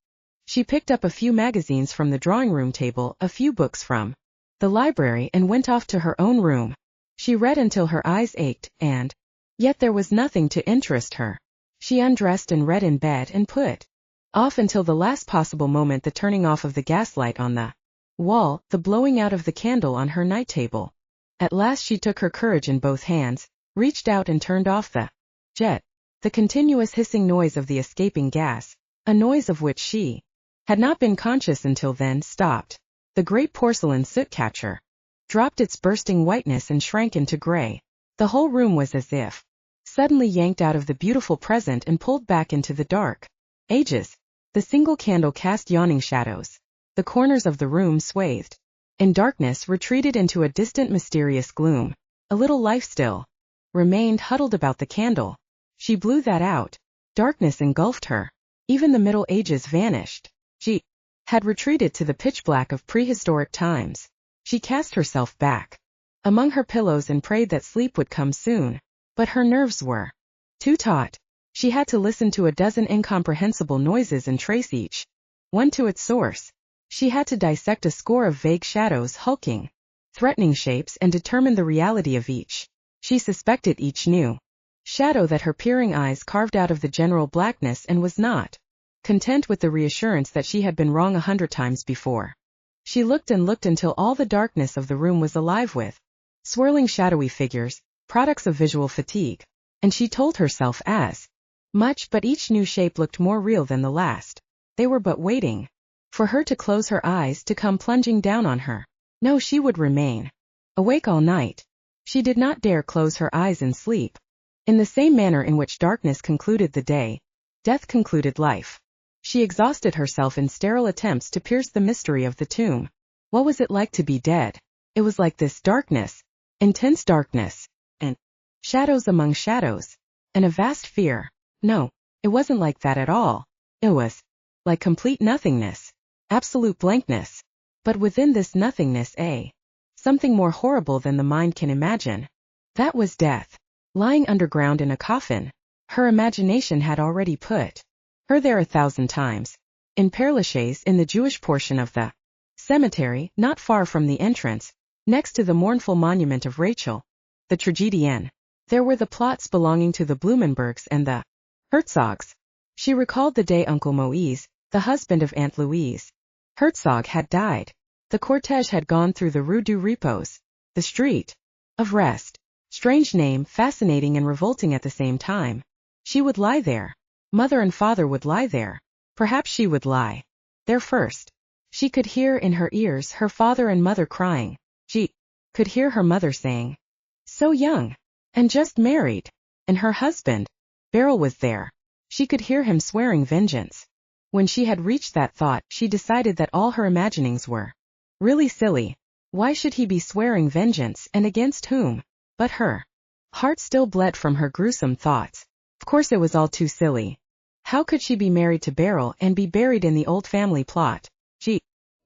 She picked up a few magazines from the drawing-room table, a few books from the library, and went off to her own room. She read until her eyes ached, and yet there was nothing to interest her. She undressed and read in bed and put off until the last possible moment the turning off of the gaslight on the wall, the blowing out of the candle on her night table. At last she took her courage in both hands, reached out and turned off the jet. The continuous hissing noise of the escaping gas, a noise of which she had not been conscious until then, stopped. The great porcelain soot catcher dropped its bursting whiteness and shrank into gray. The whole room was as if suddenly yanked out of the beautiful present and pulled back into the dark ages. The single candle cast yawning shadows. The corners of the room, swathed in darkness, retreated into a distant mysterious gloom. A little life still remained huddled about the candle. She blew that out. Darkness engulfed her. Even the Middle Ages vanished. She had retreated to the pitch black of prehistoric times. She cast herself back among her pillows and prayed that sleep would come soon. But her nerves were too taut. She had to listen to a dozen incomprehensible noises and trace each one to its source. She had to dissect a score of vague shadows, hulking, threatening shapes, and determine the reality of each. She suspected each new shadow that her peering eyes carved out of the general blackness, and was not content with the reassurance that she had been wrong 100 times before. She looked and looked until all the darkness of the room was alive with swirling shadowy figures, products of visual fatigue, and she told herself as much, but each new shape looked more real than the last. They were but waiting for her to close her eyes, to come plunging down on her. No, she would remain awake all night. She did not dare close her eyes in sleep. In the same manner in which darkness concluded the day, death concluded life. She exhausted herself in sterile attempts to pierce the mystery of the tomb. What was it like to be dead? It was like this: darkness, intense darkness, and shadows among shadows, and a vast fear. No, it wasn't like that at all. It was like complete nothingness, absolute blankness. But within this nothingness something more horrible than the mind can imagine. That was death, lying underground in a coffin. Her imagination had already put her there 1,000 times. In Père Lachaise, in the Jewish portion of the cemetery, not far from the entrance, next to the mournful monument of Rachel, the tragedienne, there were the plots belonging to the Blumenbergs and the Herzogs. She recalled the day Uncle Moise, the husband of Aunt Louise Herzog, had died. The cortege had gone through the Rue du Repos, the street of rest. Strange name, fascinating and revolting at the same time. She would lie there. Mother and father would lie there. Perhaps she would lie there first. She could hear in her ears her father and mother crying. She could hear her mother saying, "So young, and just married." And her husband, Beryl, was there. She could hear him swearing vengeance. When she had reached that thought, she decided that all her imaginings were really silly. Why should he be swearing vengeance, and against whom? But her heart still bled from her gruesome thoughts. Of course it was all too silly. How could she be married to Beryl and be buried in the old family plot? She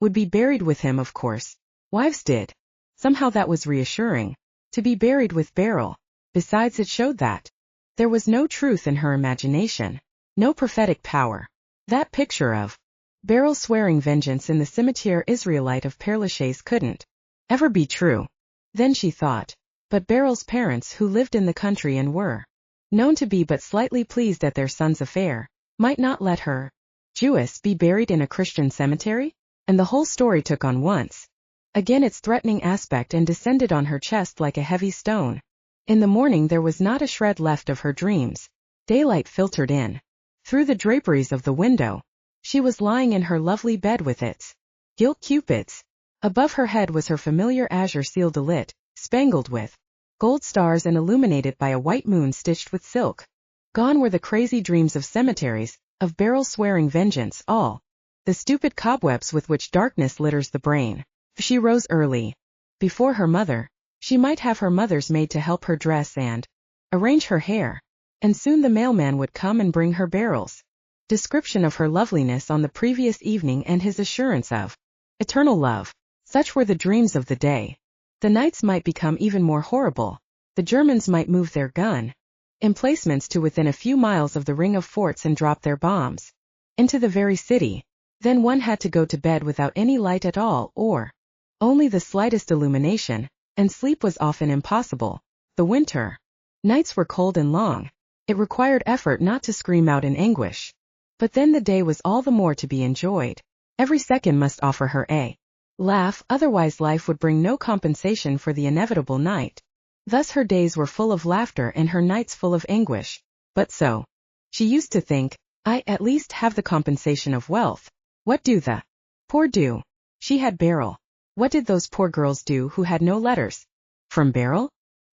would be buried with him, of course. Wives did. Somehow that was reassuring. To be buried with Beryl. Besides, it showed that there was no truth in her imagination. No prophetic power. That picture of Beryl swearing vengeance in the cimetière Israelite of Père Lachaise couldn't ever be true. Then she thought. But Beryl's parents, who lived in the country and were known to be but slightly pleased at their son's affair, might not let her, Jewess, be buried in a Christian cemetery? And the whole story took on once again its threatening aspect and descended on her chest like a heavy stone. In the morning there was not a shred left of her dreams. Daylight filtered in through the draperies of the window. She was lying in her lovely bed with its gilt cupids. Above her head was her familiar azure ciel de lit, spangled with gold stars and illuminated by a white moon stitched with silk. Gone were the crazy dreams of cemeteries, of Beryl swearing vengeance, all the stupid cobwebs with which darkness litters the brain. She rose early. Before her mother, she might have her mother's maid to help her dress and arrange her hair, and soon the mailman would come and bring her Beryl's description of her loveliness on the previous evening and his assurance of eternal love. Such were the dreams of the day. The nights might become even more horrible. The Germans might move their gun emplacements to within a few miles of the ring of forts and drop their bombs into the very city. Then one had to go to bed without any light at all, or only the slightest illumination, and sleep was often impossible. The winter nights were cold and long. It required effort not to scream out in anguish. But then the day was all the more to be enjoyed. Every second must offer her a laugh, otherwise life would bring no compensation for the inevitable night. Thus her days were full of laughter and her nights full of anguish. But so, she used to think, I at least have the compensation of wealth. What do the poor do? She had Beryl. What did those poor girls do who had no letters from Beryl?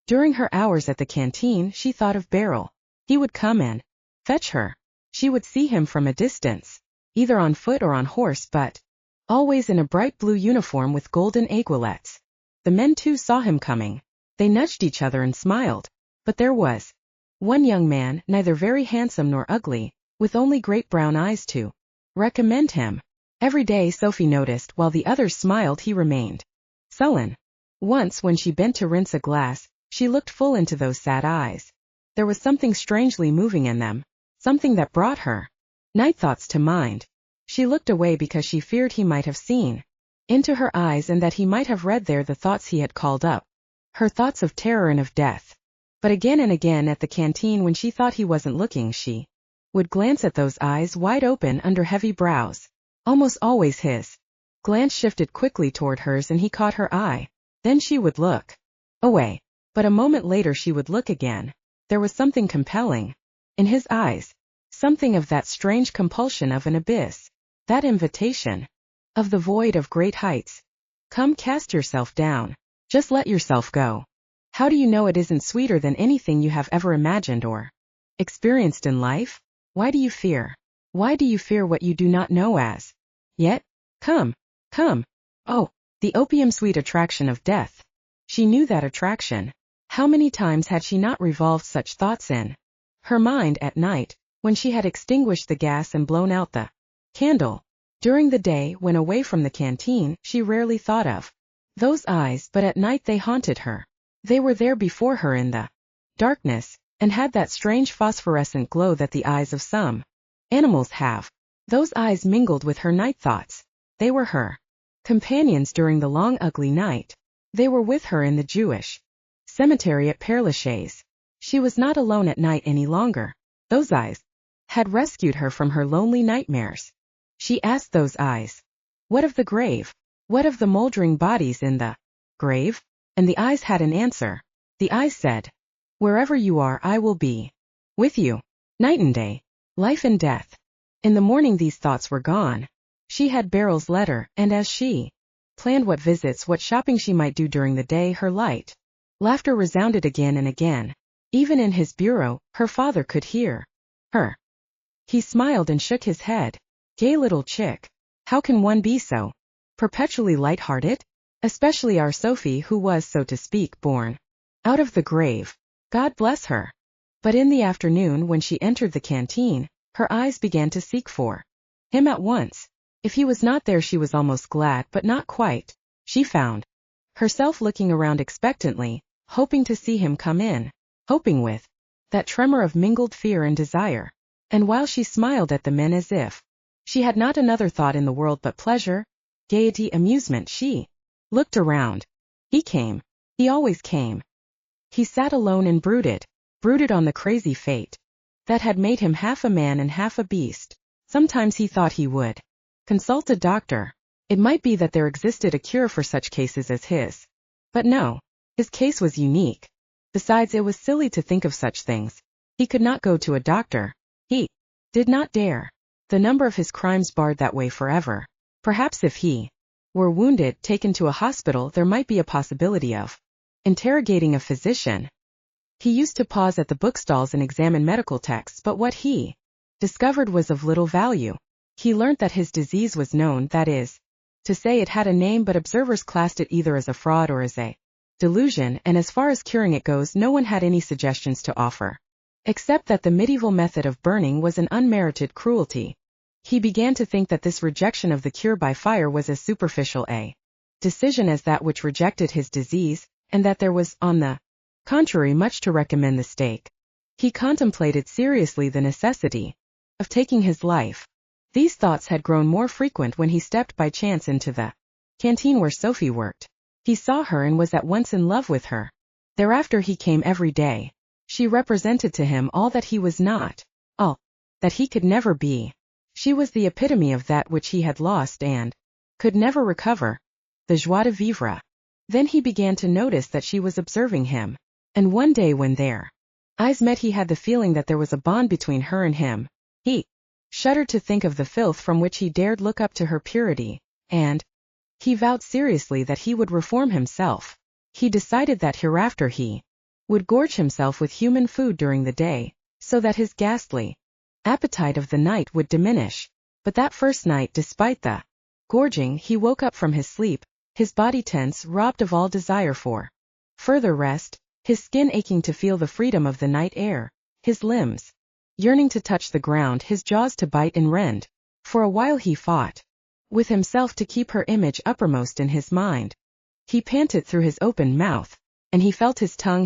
During her hours at the canteen she thought of Beryl. He would come and fetch her. She would see him from a distance, either on foot or on horse, but always in a bright blue uniform with golden aiguillettes. The men too saw him coming. They nudged each other and smiled. But there was one young man, neither very handsome nor ugly, with only great brown eyes to recommend him. Every day Sophie noticed while the others smiled he remained sullen. Once when she bent to rinse a glass, she looked full into those sad eyes. There was something strangely moving in them, something that brought her night thoughts to mind. She looked away because she feared he might have seen into her eyes and that he might have read there the thoughts he had called up, her thoughts of terror and of death. But again and again at the canteen when she thought he wasn't looking, she would glance at those eyes wide open under heavy brows. Almost always his glance shifted quickly toward hers and he caught her eye. Then she would look away. But a moment later she would look again. There was something compelling in his eyes, something of that strange compulsion of an abyss, that invitation of the void of great heights. Come, cast yourself down. Just let yourself go. How do you know it isn't sweeter than anything you have ever imagined or experienced in life? Why do you fear? Why do you fear what you do not know as yet? Come, come. Oh, the opium-sweet attraction of death. She knew that attraction. How many times had she not revolved such thoughts in her mind at night, when she had extinguished the gas and blown out the candle? During the day, when away from the canteen, she rarely thought of those eyes, but at night they haunted her. They were there before her in the darkness, and had that strange phosphorescent glow that the eyes of some animals have. Those eyes mingled with her night thoughts. They were her companions during the long ugly night. They were with her in the Jewish cemetery at Père Lachaise. She was not alone at night any longer. Those eyes had rescued her from her lonely nightmares. She asked those eyes, what of the grave? What of the moldering bodies in the grave? And the eyes had an answer. The eyes said, wherever you are I will be with you, night and day, life and death. In the morning these thoughts were gone. She had Beryl's letter, and as she planned what visits, what shopping she might do during the day, her light laughter resounded again and again. Even in his bureau, her father could hear her. He smiled and shook his head. Gay little chick. How can one be so perpetually light-hearted? Especially our Sophie, who was, so to speak, born out of the grave. God bless her. But in the afternoon, when she entered the canteen, her eyes began to seek for him at once. If he was not there, she was almost glad, but not quite. She found herself looking around expectantly, hoping to see him come in, hoping with that tremor of mingled fear and desire. And while she smiled at the men as if she had not another thought in the world but pleasure, gaiety, amusement, she looked around. He came. He always came. He sat alone and brooded on the crazy fate that had made him half a man and half a beast. Sometimes he thought he would consult a doctor. It might be that there existed a cure for such cases as his. But no, his case was unique. Besides, it was silly to think of such things. He could not go to a doctor. He did not dare. The number of his crimes barred that way forever. Perhaps if he were wounded, taken to a hospital, there might be a possibility of interrogating a physician. He used to pause at the bookstalls and examine medical texts, but what he discovered was of little value. He learnt that his disease was known, that is to say, it had a name, but observers classed it either as a fraud or as a delusion, and as far as curing it goes, no one had any suggestions to offer, except that the medieval method of burning was an unmerited cruelty. He began to think that this rejection of the cure by fire was as superficial a decision as that which rejected his disease, and that there was, on the contrary, much to recommend the stake. He contemplated seriously the necessity of taking his life. These thoughts had grown more frequent when he stepped by chance into the canteen where Sophie worked. He saw her and was at once in love with her. Thereafter he came every day. She represented to him all that he was not, all that he could never be. She was the epitome of that which he had lost and could never recover, the joie de vivre. Then he began to notice that she was observing him, and one day when their eyes met, he had the feeling that there was a bond between her and him. He shuddered to think of the filth from which he dared look up to her purity, and he vowed seriously that he would reform himself. He decided that hereafter he would gorge himself with human food during the day, so that his ghastly appetite of the night would diminish. But that first night, despite the gorging, he woke up from his sleep, his body tense, robbed of all desire for further rest, his skin aching to feel the freedom of the night air, his limbs yearning to touch the ground, his jaws to bite and rend. For a while he fought with himself to keep her image uppermost in his mind. He panted through his open mouth, and he felt his tongue,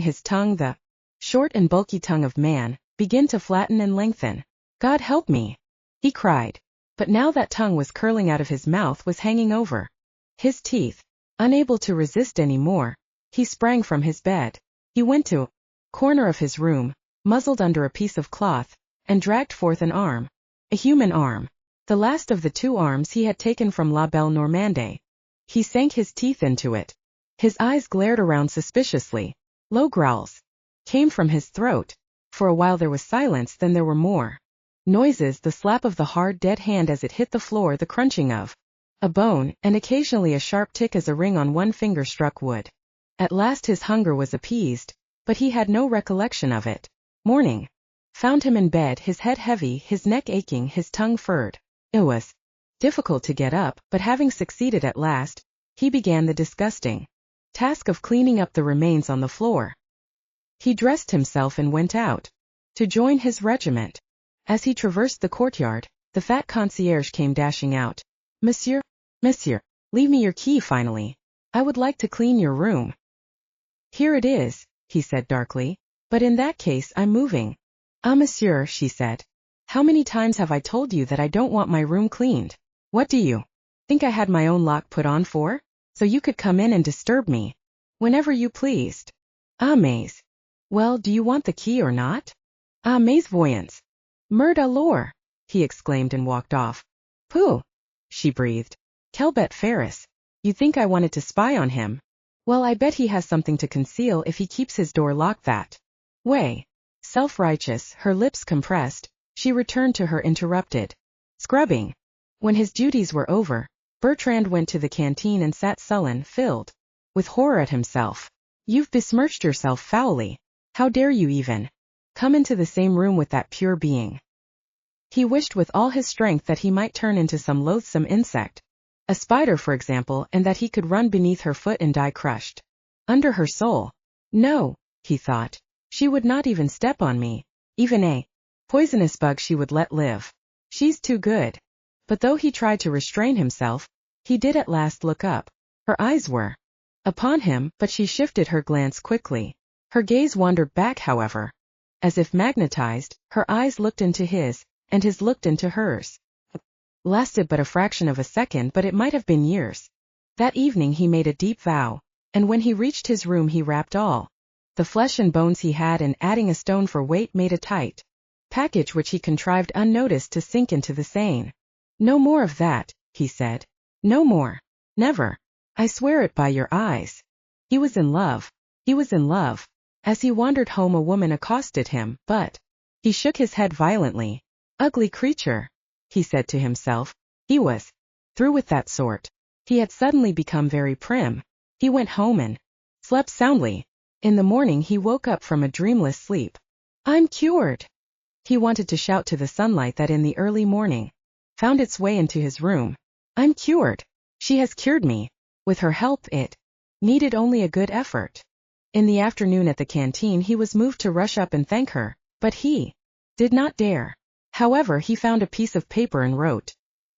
the short and bulky tongue of man, begin to flatten and lengthen. God help me, he cried. But now that tongue was curling out of his mouth, was hanging over his teeth. Unable to resist any more, he sprang from his bed. He went to a corner of his room, muzzled under a piece of cloth, and dragged forth an arm. A human arm. The last of the two arms he had taken from La Belle Normande. He sank his teeth into it. His eyes glared around suspiciously. Low growls came from his throat. For a while there was silence, then there were more noises, the slap of the hard dead hand as it hit the floor, the crunching of a bone, and occasionally a sharp tick as a ring on one finger struck wood. At last his hunger was appeased, but he had no recollection of it. Morning found him in bed, his head heavy, his neck aching, his tongue furred. It was difficult to get up, but having succeeded at last, he began the disgusting task of cleaning up the remains on the floor. He dressed himself and went out to join his regiment. As he traversed the courtyard, the fat concierge came dashing out. Monsieur, leave me your key finally. I would like to clean your room. Here it is, he said darkly, but in that case I'm moving. Ah, monsieur, she said. How many times have I told you that I don't want my room cleaned? What do you think I had my own lock put on for? So you could come in and disturb me whenever you pleased. Ah, mais. Well, do you want the key or not? Ah, mais voyons. Merde alors, he exclaimed and walked off. Pooh, she breathed. Quelle bête féroce. You think I wanted to spy on him? Well, I bet he has something to conceal if he keeps his door locked that way. Self-righteous, her lips compressed, she returned to her interrupted scrubbing. When his duties were over, Bertrand went to the canteen and sat sullen, filled with horror at himself. You've besmirched yourself foully. How dare you even come into the same room with that pure being? He wished with all his strength that he might turn into some loathsome insect, a spider for example, and that he could run beneath her foot and die crushed under her soul. No, he thought, she would not even step on me. Even a poisonous bug she would let live. She's too good. But though he tried to restrain himself, he did at last look up. Her eyes were upon him, but she shifted her glance quickly. Her gaze wandered back, however. As if magnetized, her eyes looked into his, and his looked into hers. Lasted but a fraction of a second, but it might have been years. That evening he made a deep vow, and when he reached his room he wrapped all the flesh and bones he had, and adding a stone for weight made a tight package which he contrived unnoticed to sink into the Seine. No more of that, he said. No more. Never. I swear it by your eyes. He was in love. He was in love. As he wandered home a woman accosted him, but he shook his head violently. Ugly creature, he said to himself. He was through with that sort. He had suddenly become very prim. He went home and slept soundly. In the morning he woke up from a dreamless sleep. I'm cured! He wanted to shout to the sunlight that in the early morning found its way into his room. I'm cured! She has cured me. With her help it needed only a good effort. In the afternoon at the canteen he was moved to rush up and thank her, but he did not dare. However, he found a piece of paper and wrote,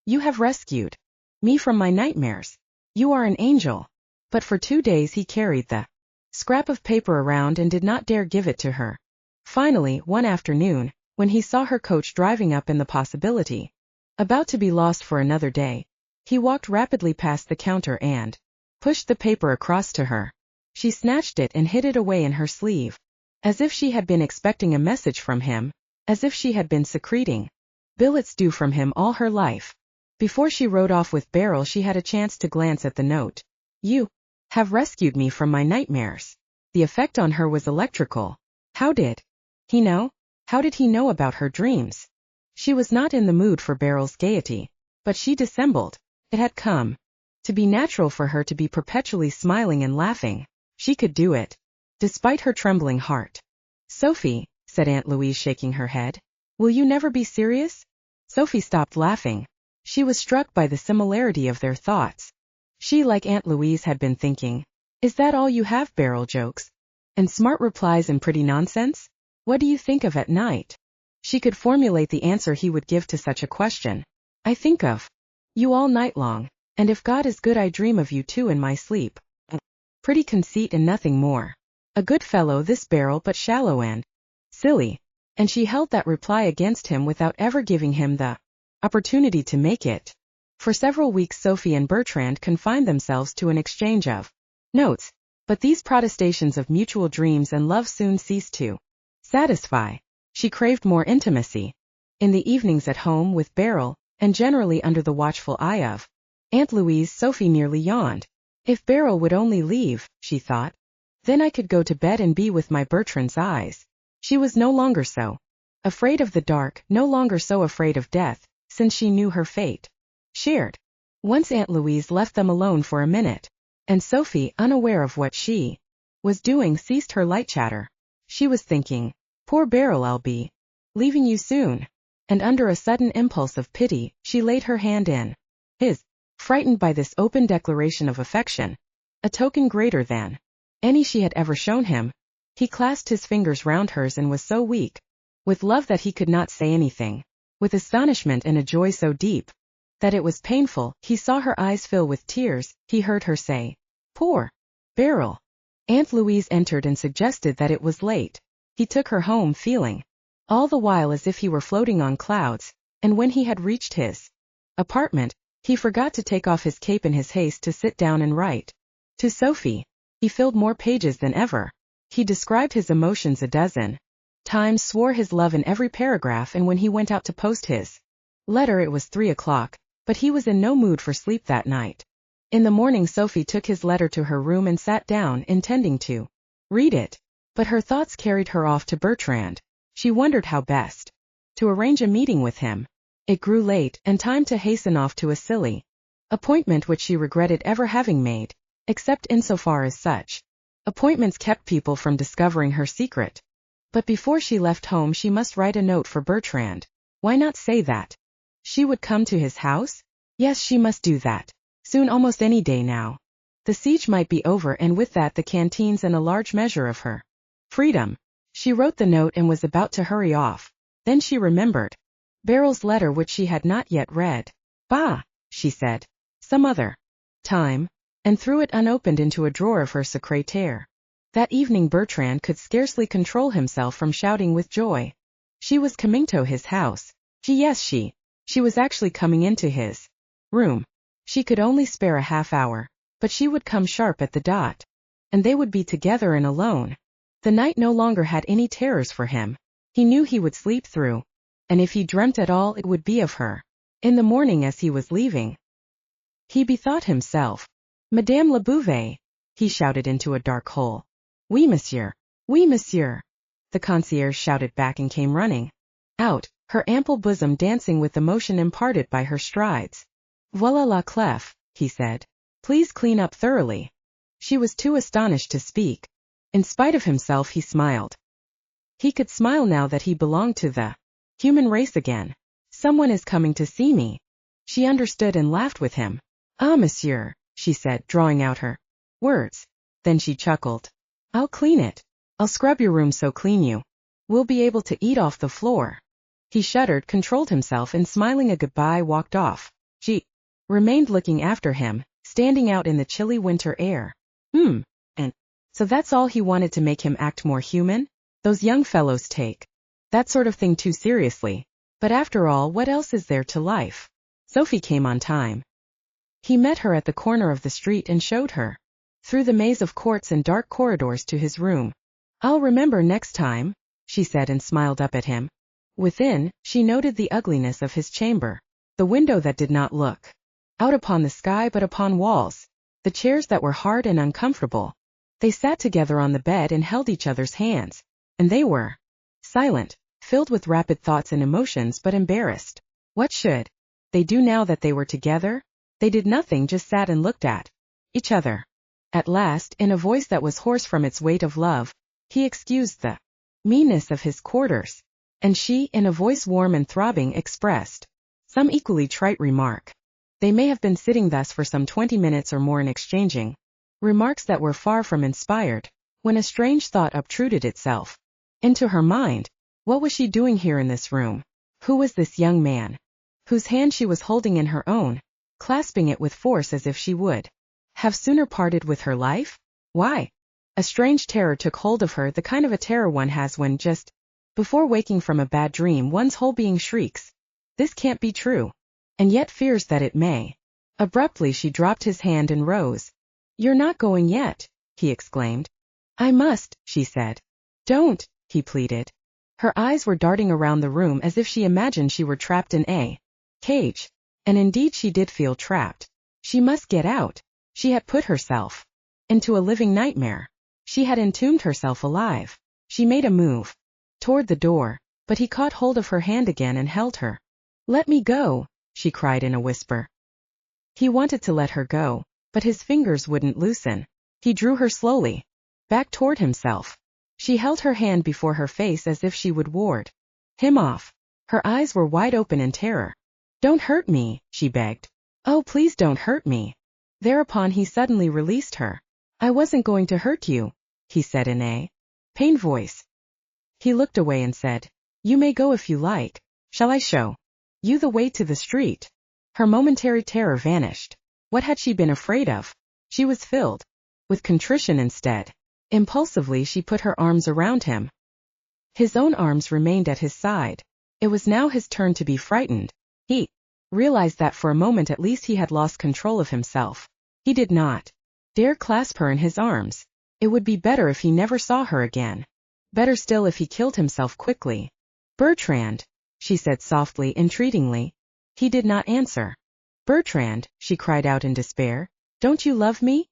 You have rescued me from my nightmares. You are an angel. But for 2 days he carried the scrap of paper around and did not dare give it to her. Finally, one afternoon, when he saw her coach driving up in the possibility about to be lost for another day, he walked rapidly past the counter and pushed the paper across to her. She snatched it and hid it away in her sleeve, as if she had been expecting a message from him, as if she had been secreting billets due from him all her life. Before she rode off with Beryl she had a chance to glance at the note. You have rescued me from my nightmares. The effect on her was electrical. How did he know? How did he know about her dreams? She was not in the mood for Beryl's gaiety, but she dissembled. It had come to be natural for her to be perpetually smiling and laughing. She could do it, despite her trembling heart. Sophie, said Aunt Louise, shaking her head, will you never be serious? Sophie stopped laughing. She was struck by the similarity of their thoughts. She, like Aunt Louise, had been thinking, is that all you have, Beryl? Jokes and smart replies and pretty nonsense? What do you think of at night? She could formulate the answer he would give to such a question. I think of you all night long, and if God is good I dream of you too in my sleep. Pretty conceit and nothing more. A good fellow this Beryl, but shallow and silly. And she held that reply against him without ever giving him the opportunity to make it. For several weeks Sophie and Bertrand confined themselves to an exchange of notes, but these protestations of mutual dreams and love soon ceased to satisfy. She craved more intimacy. In the evenings at home with Beryl, and generally under the watchful eye of Aunt Louise, Sophie nearly yawned. If Beryl would only leave, she thought, then I could go to bed and be with my Bertrand's eyes. She was no longer so afraid of the dark, no longer so afraid of death, since she knew her fate shared. Once Aunt Louise left them alone for a minute, and Sophie, unaware of what she was doing, ceased her light chatter. She was thinking, poor Beryl, I'll be leaving you soon. And under a sudden impulse of pity, she laid her hand in his, frightened by this open declaration of affection, a token greater than any she had ever shown him. He clasped his fingers round hers and was so weak with love that he could not say anything, with astonishment and a joy so deep that it was painful. He saw her eyes fill with tears. He heard her say, poor Beryl. Aunt Louise entered and suggested that it was late. He took her home, feeling all the while as if he were floating on clouds, and when he had reached his apartment, he forgot to take off his cape in his haste to sit down and write. To Sophie, he filled more pages than ever. He described his emotions a dozen times, swore his love in every paragraph, and when he went out to post his letter it was 3 o'clock, but he was in no mood for sleep that night. In the morning Sophie took his letter to her room and sat down, intending to read it, but her thoughts carried her off to Bertrand. She wondered how best to arrange a meeting with him. It grew late, and time to hasten off to a silly appointment which she regretted ever having made, except insofar as such appointments kept people from discovering her secret. But before she left home she must write a note for Bertrand. Why not say that she would come to his house? Yes, she must do that. Soon, almost any day now. The siege might be over, and with that the canteens and a large measure of her freedom. She wrote the note and was about to hurry off. Then she remembered Beryl's letter, which she had not yet read. Bah, she said. Some other time, and threw it unopened into a drawer of her secrétaire. That evening Bertrand could scarcely control himself from shouting with joy. She was coming to his house. She was actually coming into his room. She could only spare a half hour, but she would come sharp at the dot. And they would be together and alone. The night no longer had any terrors for him. He knew he would sleep through. And if he dreamt at all, it would be of her. In the morning as he was leaving, he bethought himself. Madame la Bouvet, he shouted into a dark hole. Oui, monsieur. Oui, monsieur. The concierge shouted back and came running out, her ample bosom dancing with the motion imparted by her strides. Voilà la clef, he said. Please clean up thoroughly. She was too astonished to speak. In spite of himself he smiled. He could smile now that he belonged to the human race again. Someone is coming to see me. She understood and laughed with him. Ah, monsieur, she said, drawing out her words. Then she chuckled. I'll clean it. I'll scrub your room so clean you will be able to eat off the floor. He shuddered, controlled himself, and smiling a goodbye walked off. She remained looking after him, standing out in the chilly winter air. And so that's all he wanted, to make him act more human? Those young fellows take that sort of thing too seriously. But after all, what else is there to life? Sophie came on time. He met her at the corner of the street and showed her through the maze of courts and dark corridors to his room. I'll remember next time, she said, and smiled up at him. Within, she noted the ugliness of his chamber. The window that did not look out upon the sky but upon walls. The chairs that were hard and uncomfortable. They sat together on the bed and held each other's hands. And they were silent, filled with rapid thoughts and emotions, but embarrassed. What should they do now that they were together? They did nothing, just sat and looked at each other. At last, in a voice that was hoarse from its weight of love, he excused the meanness of his quarters. And she, in a voice warm and throbbing, expressed some equally trite remark. They may have been sitting thus for some 20 minutes or more and exchanging remarks that were far from inspired, when a strange thought obtruded itself into her mind. What was she doing here in this room? Who was this young man, whose hand she was holding in her own, clasping it with force as if she would have sooner parted with her life? Why? A strange terror took hold of her, the kind of a terror one has when just before waking from a bad dream one's whole being shrieks, "This can't be true," and yet fears that it may. Abruptly she dropped his hand and rose. "You're not going yet," he exclaimed. "I must," she said. "Don't," he pleaded. Her eyes were darting around the room as if she imagined she were trapped in a cage. And indeed she did feel trapped. She must get out. She had put herself into a living nightmare. She had entombed herself alive. She made a move toward the door, but he caught hold of her hand again and held her. "Let me go," she cried in a whisper. He wanted to let her go, but his fingers wouldn't loosen. He drew her slowly back toward himself. She held her hand before her face as if she would ward him off. Her eyes were wide open in terror. "Don't hurt me," she begged. "Oh, please don't hurt me." Thereupon he suddenly released her. "I wasn't going to hurt you," he said in a pained voice. He looked away and said, "You may go if you like. Shall I show you the way to the street?" Her momentary terror vanished. What had she been afraid of? She was filled with contrition instead. Impulsively she put her arms around him. His own arms remained at his side. It was now his turn to be frightened. He realized that for a moment at least he had lost control of himself. He did not dare clasp her in his arms. It would be better if he never saw her again. Better still if he killed himself quickly. "Bertrand," she said softly, entreatingly. He did not answer. "Bertrand," she cried out in despair, "don't you love me?"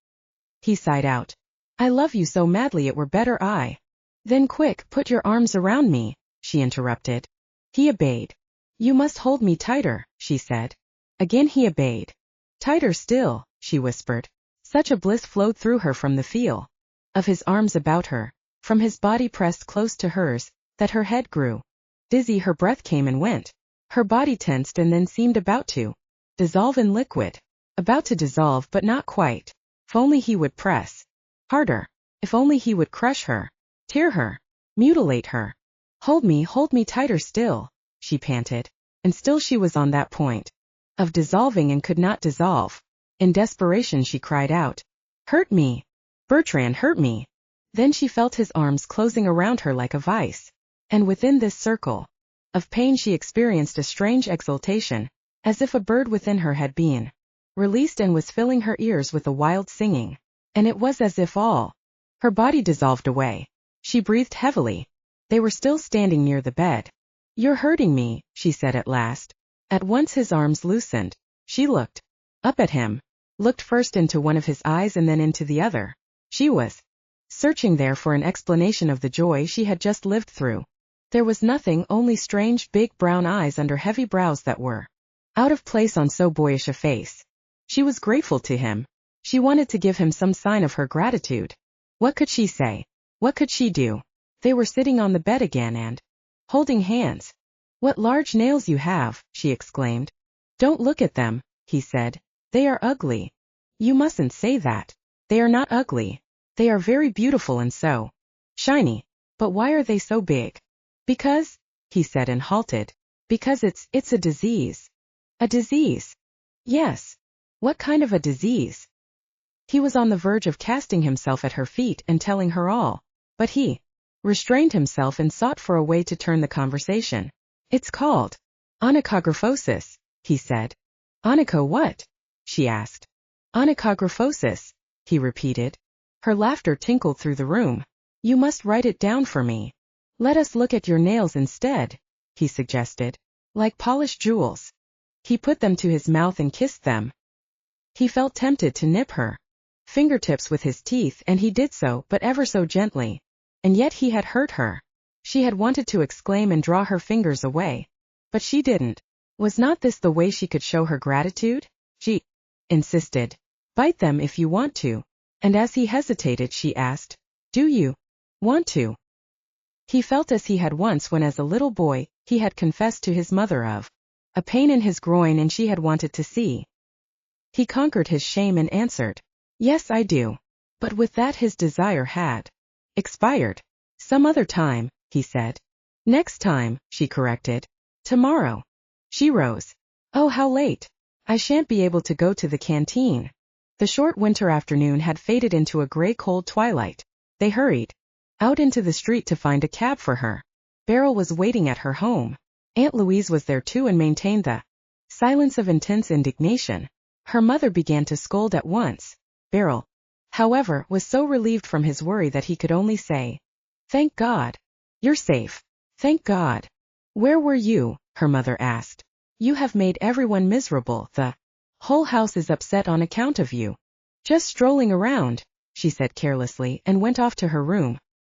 He sighed out. "I love you so madly it were better I—" "Then quick, put your arms around me," she interrupted. He obeyed. "You must hold me tighter," she said. Again he obeyed. "Tighter still," she whispered. Such a bliss flowed through her from the feel of his arms about her, from his body pressed close to hers, that her head grew dizzy, her breath came and went. Her body tensed and then seemed about to dissolve in liquid. About to dissolve, but not quite. If only he would press harder. If only he would crush her, tear her, mutilate her. Hold me tighter still," she panted. And still she was on that point. of dissolving and could not dissolve. In desperation she cried out, "Hurt me! Bertrand, hurt me!" Then she felt his arms closing around her like a vice. And within this circle of pain she experienced a strange exultation, as if a bird within her had been released and was filling her ears with a wild singing. And it was as if all her body dissolved away. She breathed heavily. They were still standing near the bed. "You're hurting me," she said at last. At once his arms loosened. She looked up at him, looked first into one of his eyes and then into the other. She was searching there for an explanation of the joy she had just lived through. There was nothing, only strange big brown eyes under heavy brows that were out of place on so boyish a face. She was grateful to him. She wanted to give him some sign of her gratitude. What could she say? What could she do? They were sitting on the bed again and holding hands. "What large nails you have," she exclaimed. "Don't look at them," he said. "They are ugly." "You mustn't say that. They are not ugly. They are very beautiful and so shiny." "But why are they so big?" "Because," he said and halted. "Because it's a disease." "A disease?" "Yes." "What kind of a disease?" He was on the verge of casting himself at her feet and telling her all, but he restrained himself and sought for a way to turn the conversation. "It's called onychographosis," he said. "Onycho what?" she asked. "Onychographosis," he repeated. Her laughter tinkled through the room. "You must write it down for me." "Let us look at your nails instead," he suggested. "Like polished jewels." He put them to his mouth and kissed them. He felt tempted to nip her fingertips with his teeth, and he did so, but ever so gently. And yet he had hurt her. She had wanted to exclaim and draw her fingers away. But she didn't. Was not this the way she could show her gratitude? She insisted. "Bite them if you want to." And as he hesitated she asked, "Do you want to?" He felt as he had once when as a little boy he had confessed to his mother of a pain in his groin and she had wanted to see. He conquered his shame and answered, "Yes, I do." But with that his desire had expired. "Some other time," he said. "Next time," she corrected. "Tomorrow." She rose. "Oh, how late. I shan't be able to go to the canteen." The short winter afternoon had faded into a gray cold twilight. They hurried out into the street to find a cab for her. Beryl was waiting at her home. Aunt Louise was there too and maintained the silence of intense indignation. Her mother began to scold at once. Beryl, however, was so relieved from his worry that he could only say, "Thank God. You're safe. Thank God." "Where were you?" her mother asked. "You have made everyone miserable. The whole house is upset on account of you." "Just strolling around," she said carelessly and went off to her room.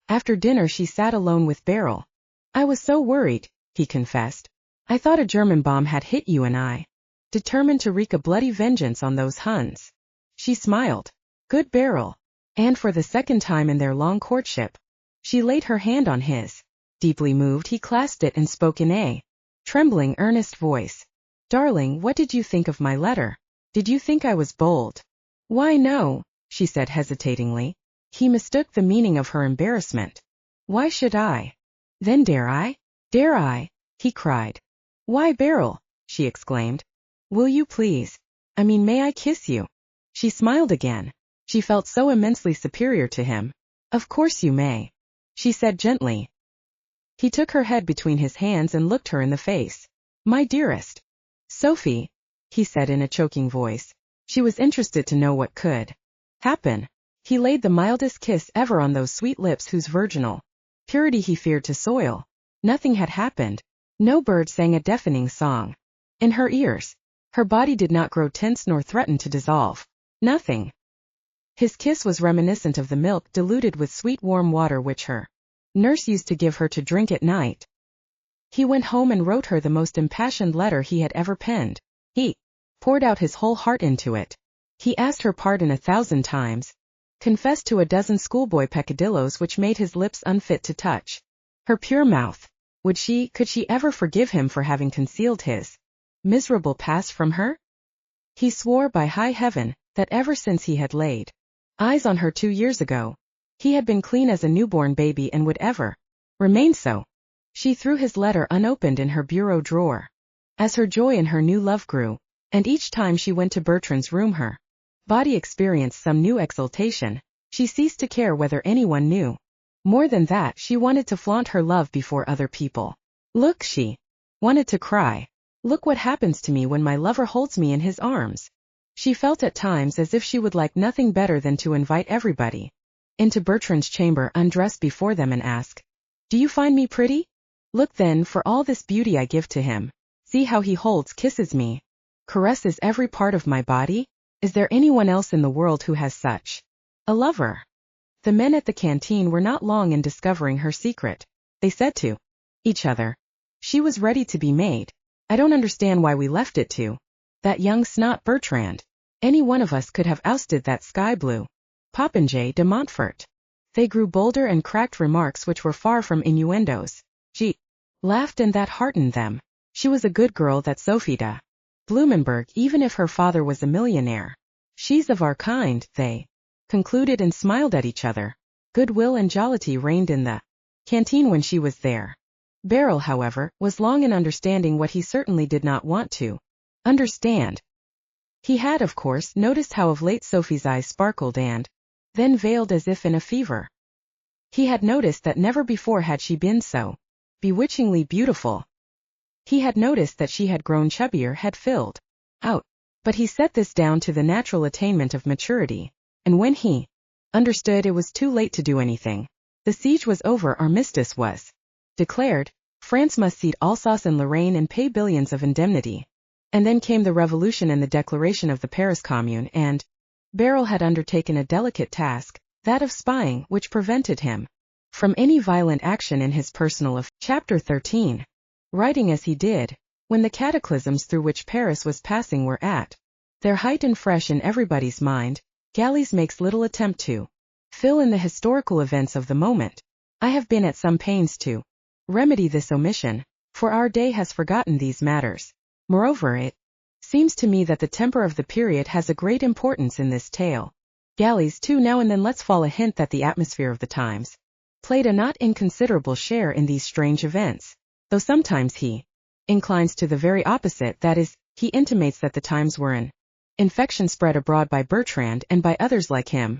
After dinner she sat alone with Beryl. "I was so worried," he confessed. "I thought a German bomb had hit you and I determined to wreak a bloody vengeance on those Huns." She smiled. Good Beryl. And for the second time in their long courtship, she laid her hand on his. Deeply moved, he clasped it and spoke in a trembling, earnest voice. "Darling, what did you think of my letter? Did you think I was bold?" "Why, no," she said hesitatingly. He mistook the meaning of her embarrassment. "Why should I? Then dare I? Dare I?" he cried. "Why, Beryl," she exclaimed. "Will you please? I mean, may I kiss you?" She smiled again. She felt so immensely superior to him. "Of course you may," she said gently. He took her head between his hands and looked her in the face. "My dearest Sophie," he said in a choking voice. She was interested to know what could happen. He laid the mildest kiss ever on those sweet lips whose virginal purity he feared to soil. Nothing had happened. No bird sang a deafening song in her ears. Her body did not grow tense nor threaten to dissolve. Nothing. His kiss was reminiscent of the milk diluted with sweet warm water which her nurse used to give her to drink at night. He went home and wrote her the most impassioned letter he had ever penned. He poured out his whole heart into it. He asked her pardon 1,000 times, confessed to a dozen schoolboy peccadillos which made his lips unfit to touch her pure mouth. Could she ever forgive him for having concealed his miserable past from her? He swore by high heaven that ever since he had laid eyes on her 2 years ago, he had been clean as a newborn baby and would ever remain so. She threw his letter unopened in her bureau drawer. As her joy in her new love grew, And each time she went to Bertrand's room her body experienced some new exultation. She ceased to care whether anyone knew. More than that, she wanted to flaunt her love before other people. Look, she wanted to cry. Look what happens to me when my lover holds me in his arms. She felt at times as if she would like nothing better than to invite everybody into Bertrand's chamber, undress before them and ask, "Do you find me pretty? Look then, for all this beauty I give to him. See how he holds, kisses me, caresses every part of my body. Is there anyone else in the world who has such a lover?" The men at the canteen were not long in discovering her secret. They said to each other, "She was ready to be made. I don't understand why we left it to that young snot Bertrand. Any one of us could have ousted that sky-blue popinjay de Montfort." They grew bolder and cracked remarks which were far from innuendos. She laughed, and that heartened them. She was a good girl, that Sophie de Blumenberg, even if her father was a millionaire. "She's of our kind," they concluded, and smiled at each other. Goodwill and jollity reigned in the canteen when she was there. Beryl, however, was long in understanding what he certainly did not want to understand. He had, of course, noticed how of late Sophie's eyes sparkled and then veiled as if in a fever. He had noticed that never before had she been so bewitchingly beautiful. He had noticed that she had grown chubbier, had filled out. But he set this down to the natural attainment of maturity. And when he understood, it was too late to do anything. The siege was over, armistice was declared. France must cede Alsace and Lorraine and pay billions of indemnity. And then came the revolution and the declaration of the Paris Commune, and Beryl had undertaken a delicate task, that of spying, which prevented him from any violent action in his personal affairs. Chapter 13. Writing as he did, when the cataclysms through which Paris was passing were at their height and fresh in everybody's mind, Galliez makes little attempt to fill in the historical events of the moment. I have been at some pains to remedy this omission, for our day has forgotten these matters. Moreover, it seems to me that the temper of the period has a great importance in this tale. Galliez, too, now and then lets fall a hint that the atmosphere of the times played a not inconsiderable share in these strange events, though sometimes he inclines to the very opposite, that is, he intimates that the times were an infection spread abroad by Bertrand and by others like him.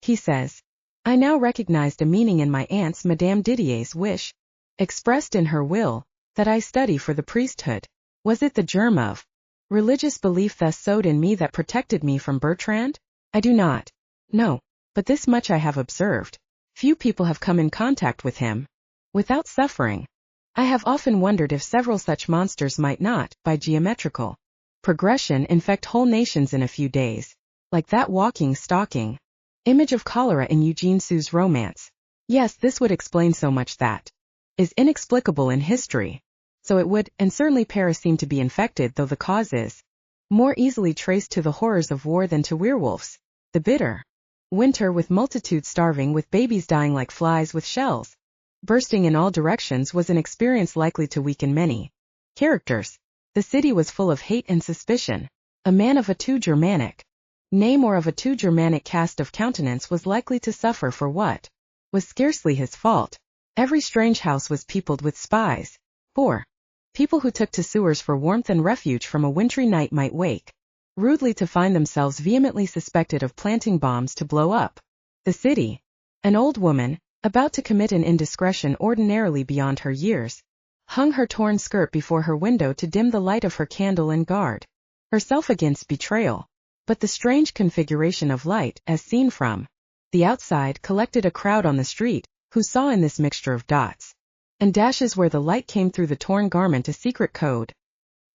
He says, "I now recognized a meaning in my aunt's, Madame Didier's, wish, expressed in her will, that I study for the priesthood. Was it the germ of religious belief thus sowed in me that protected me from Bertrand? I do not know, but this much I have observed. Few people have come in contact with him without suffering. I have often wondered if several such monsters might not, by geometrical progression, infect whole nations in a few days, like that walking, stalking image of cholera in Eugene Sue's romance. Yes, this would explain so much that is inexplicable in history. So it would, and certainly Paris seemed to be infected, though the cause is more easily traced to the horrors of war than to werewolves. The bitter winter, with multitudes starving, with babies dying like flies, with shells bursting in all directions, was an experience likely to weaken many characters. The city was full of hate and suspicion. A man of a too Germanic name or of a too Germanic cast of countenance was likely to suffer for what was scarcely his fault. Every strange house was peopled with spies. Poor people who took to sewers for warmth and refuge from a wintry night might wake rudely to find themselves vehemently suspected of planting bombs to blow up the city. An old woman, about to commit an indiscretion ordinarily beyond her years, hung her torn skirt before her window to dim the light of her candle and guard herself against betrayal. But the strange configuration of light, as seen from the outside, collected a crowd on the street, who saw in this mixture of dots and dashes where the light came through the torn garment a secret code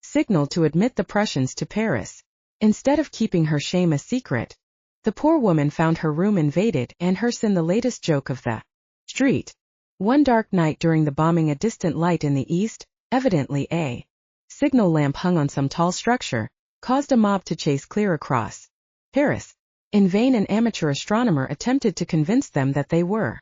signal to admit the Prussians to Paris. Instead of keeping her shame a secret, the poor woman found her room invaded, and her sin the latest joke of the street. One dark night during the bombing, a distant light in the east, evidently a signal lamp hung on some tall structure, caused a mob to chase clear across Paris. In vain an amateur astronomer attempted to convince them that they were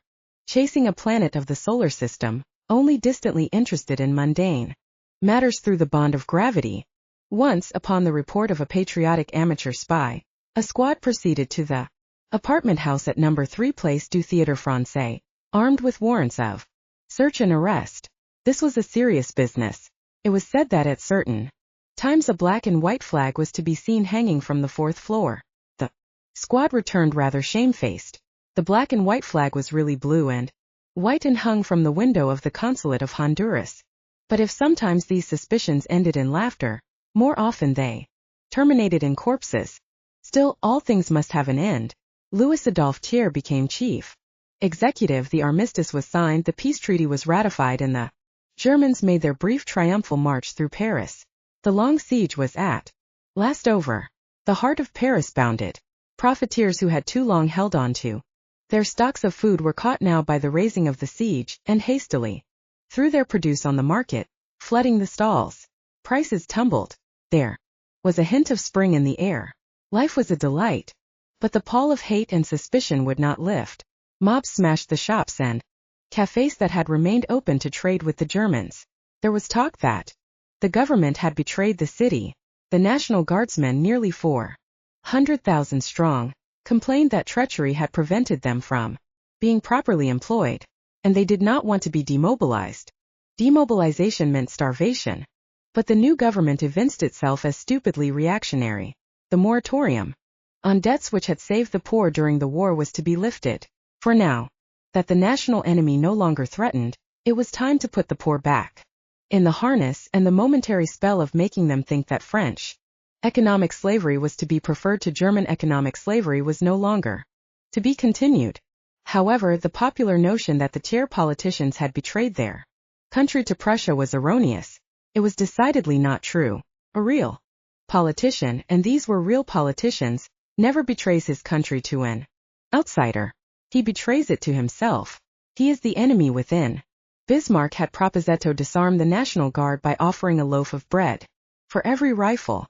chasing a planet of the solar system, only distantly interested in mundane matters through the bond of gravity. Once, upon the report of a patriotic amateur spy, a squad proceeded to the apartment house at No. 3 Place du Théâtre Français, armed with warrants of search and arrest. This was a serious business. It was said that at certain Times a black and white flag was to be seen hanging from the 4th floor. The squad returned rather shamefaced. The black and white flag was really blue and white and hung from the window of the consulate of Honduras. But if sometimes these suspicions ended in laughter, more often they terminated in corpses. Still, all things must have an end. Louis Adolphe Thiers became chief executive. The armistice was signed, the peace treaty was ratified, and the Germans made their brief triumphal march through Paris. The long siege was at last over. The heart of Paris bounded. Profiteers who had too long held on to their stocks of food were caught now by the raising of the siege, and hastily threw their produce on the market, flooding the stalls. Prices tumbled. There was a hint of spring in the air. Life was a delight. But the pall of hate and suspicion would not lift. Mobs smashed the shops and cafes that had remained open to trade with the Germans. There was talk that the government had betrayed the city. The National Guardsmen, nearly 400,000 strong, complained that treachery had prevented them from being properly employed, and they did not want to be demobilized. Demobilization meant starvation. But the new government evinced itself as stupidly reactionary. The moratorium on debts which had saved the poor during the war was to be lifted. For now that the national enemy no longer threatened, it was time to put the poor back in the harness, and the momentary spell of making them think that French economic slavery was to be preferred to German economic slavery was no longer to be continued. However, the popular notion that the Thiers politicians had betrayed their country to Prussia was erroneous. It was decidedly not true. A real politician, and these were real politicians, never betrays his country to an outsider. He betrays it to himself. He is the enemy within. Bismarck had proposito disarm the National Guard by offering a loaf of bread for every rifle.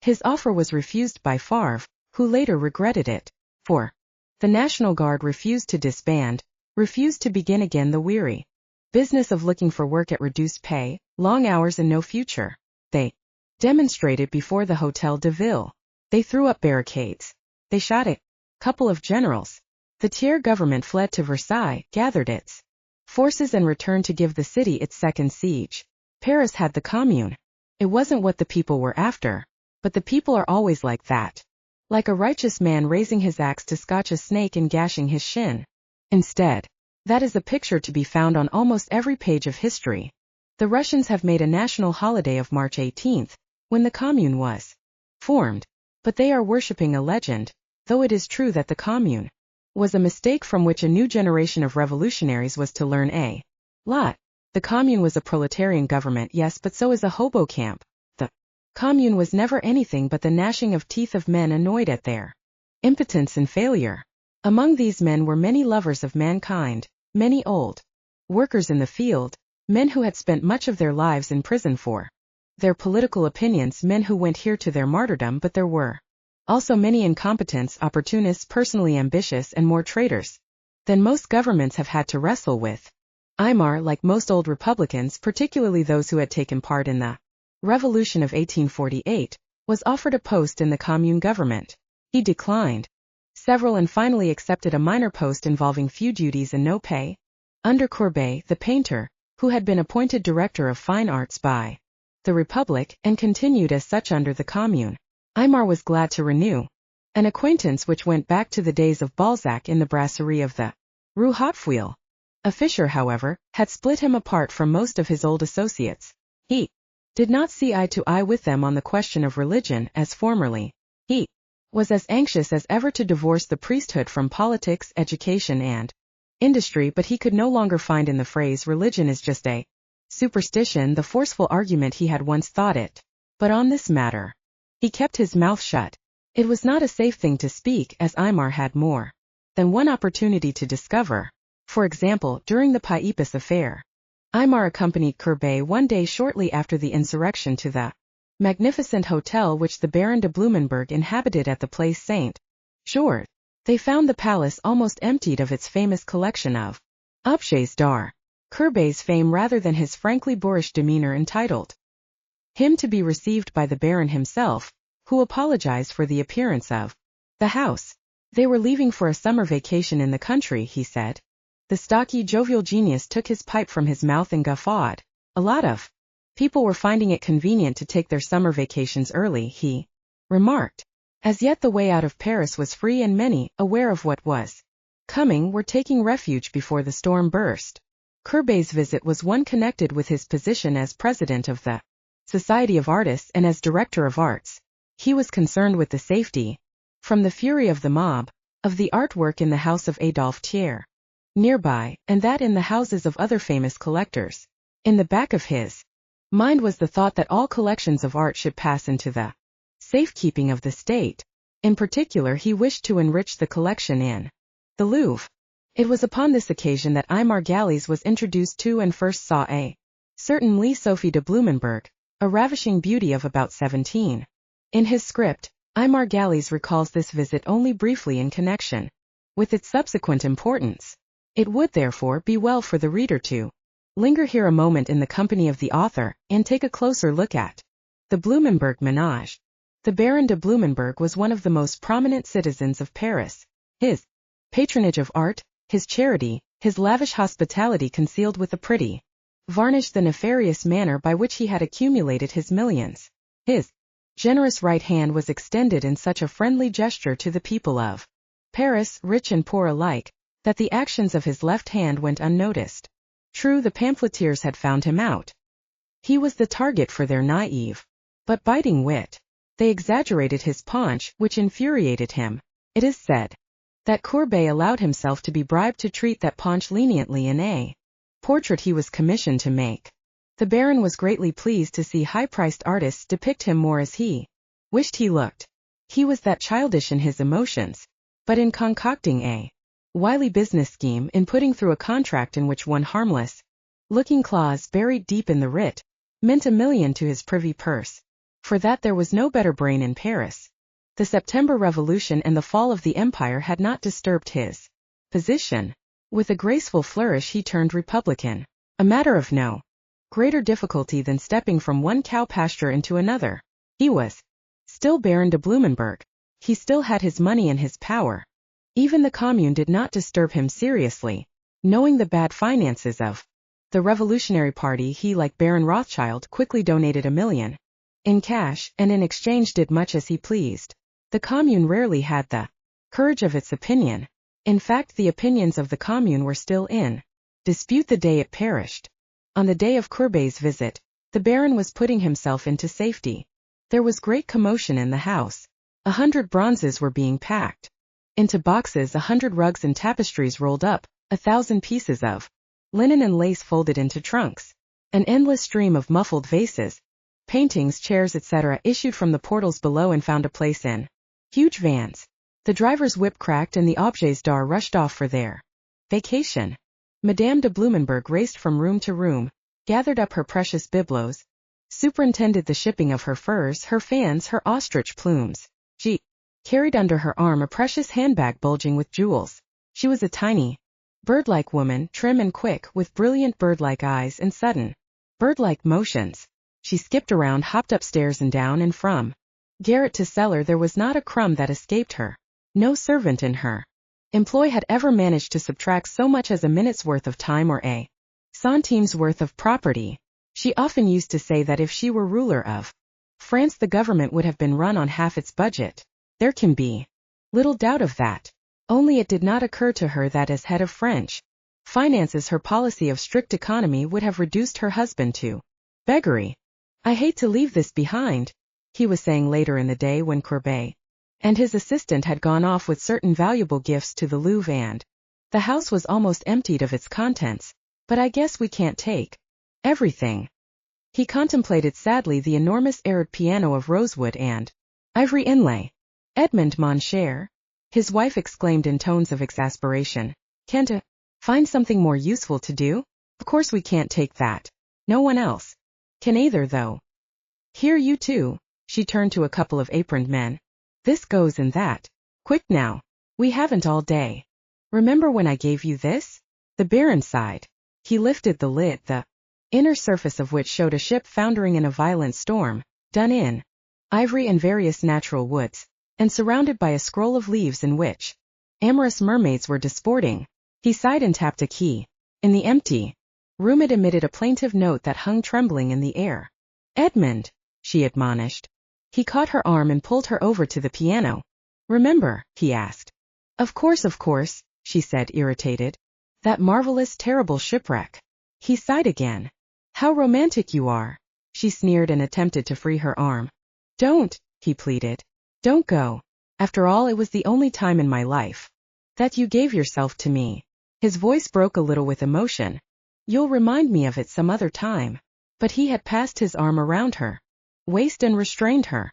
His offer was refused by Favre, who later regretted it. For the National Guard refused to disband, refused to begin again the weary business of looking for work at reduced pay, long hours, and no future. They demonstrated before the Hôtel de Ville. They threw up barricades. They shot a couple of generals. The Thiers government fled to Versailles, gathered its forces, and returned to give the city its second siege. Paris had the Commune. It wasn't what the people were after. But the people are always like that. Like a righteous man raising his axe to scotch a snake and gashing his shin. Instead, that is a picture to be found on almost every page of history. The Russians have made a national holiday of March 18th, when the Commune was formed. But they are worshipping a legend, though it is true that the Commune was a mistake from which a new generation of revolutionaries was to learn a lot. The Commune was a proletarian government, yes, but so is a hobo camp. The Commune was never anything but the gnashing of teeth of men annoyed at their impotence and failure. Among these men were many lovers of mankind, many old workers in the field, men who had spent much of their lives in prison for their political opinions, men who went here to their martyrdom, but there were also many incompetents, opportunists, personally ambitious, and more traitors than most governments have had to wrestle with. Aymar, like most old Republicans, particularly those who had taken part in the Revolution of 1848, was offered a post in the Commune government. He declined several and finally accepted a minor post involving few duties and no pay. Under Courbet, the painter, who had been appointed director of fine arts by the Republic, and continued as such under the Commune, Aymar was glad to renew an acquaintance which went back to the days of Balzac in the brasserie of the Rue Hautefeuille. A fissure, however, had split him apart from most of his old associates. He did not see eye to eye with them on the question of religion as formerly. He was as anxious as ever to divorce the priesthood from politics, education, and industry, but he could no longer find in the phrase "religion is just a superstition" the forceful argument he had once thought it. But on this matter, he kept his mouth shut. It was not a safe thing to speak, as Aymar had more than one opportunity to discover. For example, during the Paipus affair, Aymar accompanied Courbet one day shortly after the insurrection to the magnificent hotel which the Baron de Blumenberg inhabited at the Place Saint-Georges. They found the palace almost emptied of its famous collection of objets d'art. Courbet's fame rather than his frankly boorish demeanor entitled him to be received by the Baron himself, who apologized for the appearance of the house. They were leaving for a summer vacation in the country, he said. The stocky, jovial genius took his pipe from his mouth and guffawed. A lot of People were finding it convenient to take their summer vacations early, he remarked. As yet the way out of Paris was free and many, aware of what was coming, were taking refuge before the storm burst. Courbet's visit was one connected with his position as president of the Society of Artists and as director of arts. He was concerned with the safety, from the fury of the mob, of the artwork in the house of Adolphe Thiers nearby, and that in the houses of other famous collectors. In the back of his mind was the thought that all collections of art should pass into the safekeeping of the state. In particular, he wished to enrich the collection in the Louvre. It was upon this occasion that Aymar Galliez was introduced to and first saw a certain Sophie de Blumenberg, a ravishing beauty of about 17. In his script, Aymar Galliez recalls this visit only briefly in connection with its subsequent importance. It would therefore be well for the reader to linger here a moment in the company of the author, and take a closer look at the Blumenberg menage. The Baron de Blumenberg was one of the most prominent citizens of Paris. His patronage of art, his charity, his lavish hospitality concealed with a pretty varnish the nefarious manner by which he had accumulated his millions. His generous right hand was extended in such a friendly gesture to the people of Paris, rich and poor alike, that the actions of his left hand went unnoticed. True, the pamphleteers had found him out. He was the target for their naive but biting wit. They exaggerated his paunch, which infuriated him. It is said that Courbet allowed himself to be bribed to treat that paunch leniently in a portrait he was commissioned to make. The Baron was greatly pleased to see high-priced artists depict him more as he wished he looked. He was that childish in his emotions, but in concocting a wily business scheme, in putting through a contract in which one harmless-looking clause buried deep in the writ meant $1 million to his privy purse. For that there was no better brain in Paris. The September Revolution and the fall of the Empire had not disturbed his position. With a graceful flourish he turned Republican, a matter of no greater difficulty than stepping from one cow pasture into another. He was still Baron de Blumenberg. He still had his money and his power. Even the Commune did not disturb him seriously. Knowing the bad finances of the Revolutionary Party, he, like Baron Rothschild, quickly donated $1 million in cash, and in exchange did much as he pleased. The Commune rarely had the courage of its opinion. In fact, the opinions of the Commune were still in dispute the day it perished. On the day of Courbet's visit, the Baron was putting himself into safety. There was great commotion in the house. 100 bronzes were being packed into boxes, 100 rugs and tapestries rolled up, 1,000 pieces of linen and lace folded into trunks. An endless stream of muffled vases, paintings, chairs, etc. issued from the portals below and found a place in huge vans. The driver's whip cracked and the objets d'art rushed off for their vacation. Madame de Blumenberg raced from room to room, gathered up her precious bibelots, superintended the shipping of her furs, her fans, her ostrich plumes. She carried under her arm a precious handbag bulging with jewels. She was a tiny, bird-like woman, trim and quick, with brilliant bird-like eyes and sudden, bird-like motions. She skipped around, hopped upstairs and down, and from garret to cellar there was not a crumb that escaped her. No servant in her employ had ever managed to subtract so much as a minute's worth of time or a centime's worth of property. She often used to say that if she were ruler of France the government would have been run on half its budget. There can be little doubt of that. Only it did not occur to her that as head of French finances her policy of strict economy would have reduced her husband to beggary. "I hate to leave this behind," he was saying later in the day when Courbet and his assistant had gone off with certain valuable gifts to the Louvre, and the house was almost emptied of its contents. "But I guess we can't take everything." He contemplated sadly the enormous Arad piano of rosewood and ivory inlay. "Edmond, mon cher," his wife exclaimed in tones of exasperation, "can't I find something more useful to do? Of course we can't take that. No one else can either, though. Here, you two." She turned to a couple of aproned men. "This goes in that. Quick now. We haven't all day. Remember when I gave you this?" The Baron sighed. He lifted the lid, the inner surface of which showed a ship foundering in a violent storm, done in ivory and various natural woods, and surrounded by a scroll of leaves in which amorous mermaids were disporting. He sighed and tapped a key. In the empty room it emitted a plaintive note that hung trembling in the air. "Edmund," she admonished. He caught her arm and pulled her over to the piano. "Remember?" he asked. Of course," she said, irritated. "That marvelous, terrible shipwreck." He sighed again. "How romantic you are," she sneered and attempted to free her arm. "Don't," he pleaded. "Don't go. After all, it was the only time in my life that you gave yourself to me." His voice broke a little with emotion. "You'll remind me of it some other time." But he had passed his arm around her waist and restrained her.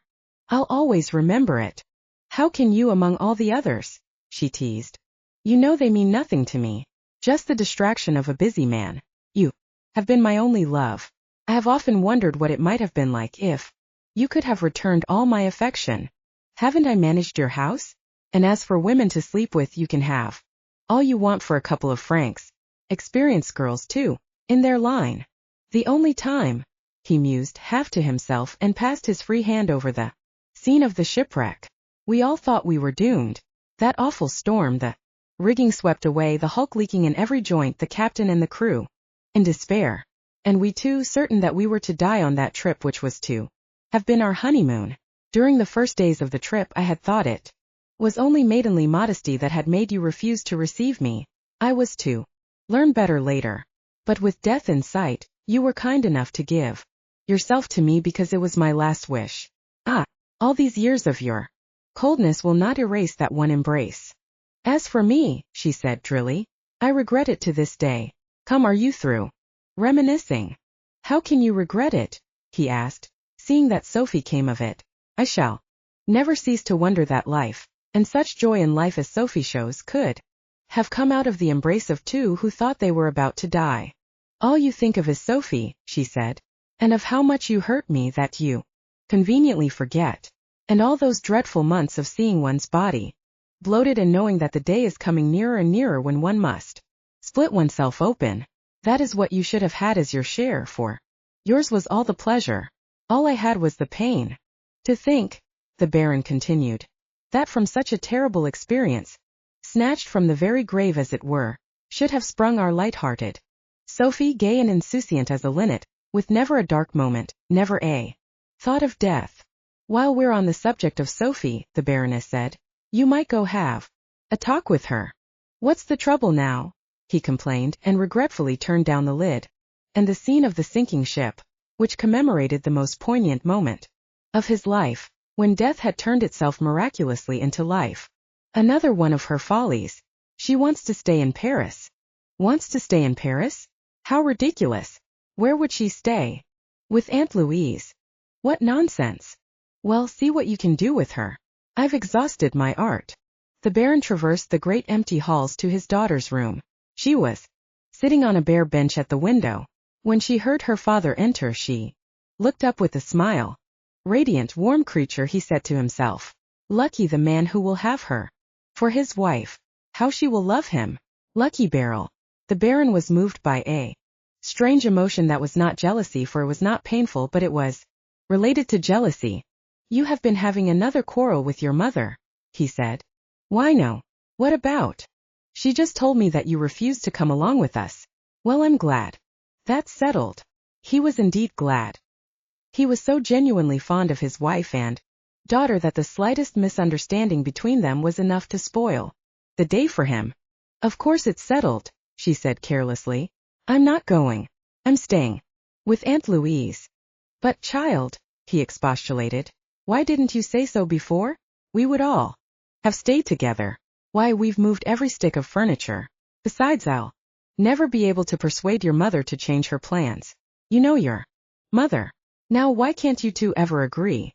"I'll always remember it." "How can you among all the others?" she teased. "You know they mean nothing to me. Just the distraction of a busy man. You have been my only love. I have often wondered what it might have been like if you could have returned all my affection. Haven't I managed your house? And as for women to sleep with, you can have all you want for a couple of francs. Experienced girls, too, in their line. The only time," he mused half to himself and passed his free hand over the scene of the shipwreck. "We all thought we were doomed. That awful storm, the rigging swept away, the hulk leaking in every joint, the captain and the crew in despair. And we too, certain that we were to die on that trip which was to have been our honeymoon. During the first days of the trip I had thought it was only maidenly modesty that had made you refuse to receive me. I was to learn better later. But with death in sight, you were kind enough to give yourself to me because it was my last wish. Ah, all these years of your coldness will not erase that one embrace. As for me," she said drily, "I regret it to this day." "Come, are you through reminiscing?" "How can you regret it?" he asked, seeing that Sophie came of it. "I shall never cease to wonder that life, and such joy in life as Sophie shows, could have come out of the embrace of two who thought they were about to die." "All you think of is Sophie," she said, "and of how much you hurt me that you conveniently forget. And all those dreadful months of seeing one's body bloated and knowing that the day is coming nearer and nearer when one must split oneself open. That is what you should have had as your share, for yours was all the pleasure. All I had was the pain. To think," the Baron continued, "that from such a terrible experience, snatched from the very grave as it were, should have sprung our light-hearted Sophie, gay and insouciant as a linnet, with never a dark moment, never a thought of death." "While we're on the subject of Sophie," the Baroness said, "you might go have a talk with her." "What's the trouble now?" he complained, and regretfully turned down the lid. And the scene of the sinking ship, which commemorated the most poignant moment of his life, when death had turned itself miraculously into life. Another one of her follies. She wants to stay in Paris. Wants to stay in Paris? How ridiculous. Where would she stay? With Aunt Louise. What nonsense. Well, see what you can do with her. I've exhausted my art. The Baron traversed the great empty halls to his daughter's room. She was sitting on a bare bench at the window. When she heard her father enter, she looked up with a smile. Radiant, warm creature, he said to himself. Lucky the man who will have her for his wife. How she will love him. Lucky Beryl. The Baron was moved by a strange emotion that was not jealousy, for it was not painful, but it was related to jealousy. "You have been having another quarrel with your mother," he said. "Why, no. What about?" "She just told me that you refused to come along with us." "Well, I'm glad. That's settled." He was indeed glad. He was so genuinely fond of his wife and daughter that the slightest misunderstanding between them was enough to spoil the day for him. "Of course it's settled," she said carelessly. "I'm not going. I'm staying with Aunt Louise." "But, child," he expostulated, "why didn't you say so before? We would all have stayed together. Why, we've moved every stick of furniture. Besides, I'll never be able to persuade your mother to change her plans. You know your mother. Now, why can't you two ever agree?"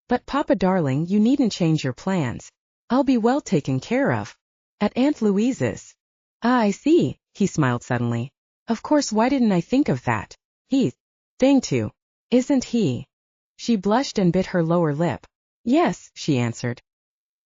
"But, Papa darling, you needn't change your plans. I'll be well taken care of at Aunt Louise's." "Ah, I see," he smiled suddenly. "Of course, why didn't I think of that? He's staying too, isn't he?" She blushed and bit her lower lip. "Yes," she answered.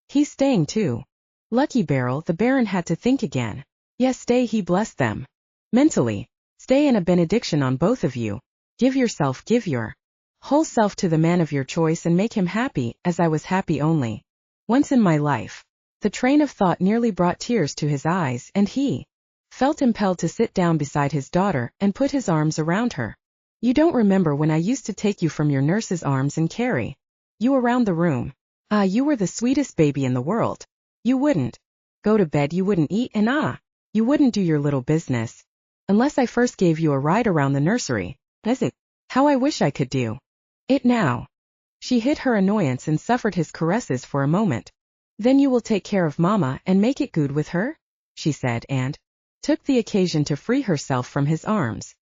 "He's staying too." Lucky Beryl, the Baron had to think again. "Yes, stay," he blessed them mentally. "Stay, and a benediction on both of you. Give yourself, give your whole self to the man of your choice, and make him happy, as I was happy only once in my life." The train of thought nearly brought tears to his eyes, and he felt impelled to sit down beside his daughter and put his arms around her. You don't remember when I used to take you from your nurse's arms and carry you around the room. You were the sweetest baby in the world. You wouldn't go to bed, you wouldn't eat, and you wouldn't do your little business unless I first gave you a ride around the nursery. How I wish I could do it now. She hid her annoyance and suffered his caresses for a moment. Then you will take care of Mama and make it good with her? She said, and took the occasion to free herself from his arms.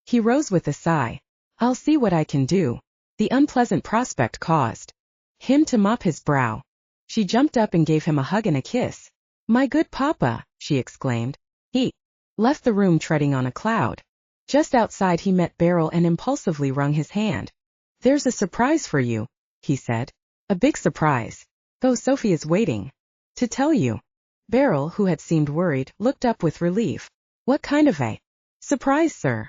He rose with a sigh. I'll see what I can do. The unpleasant prospect caused him to mop his brow. She jumped up and gave him a hug and a kiss. My good papa, she exclaimed. He left the room treading on a cloud. Just outside he met Beryl and impulsively wrung his hand. There's a surprise for you, he said. A big surprise. Oh, Sophie is waiting to tell you. Beryl, who had seemed worried, looked up with relief. What kind of a surprise, sir?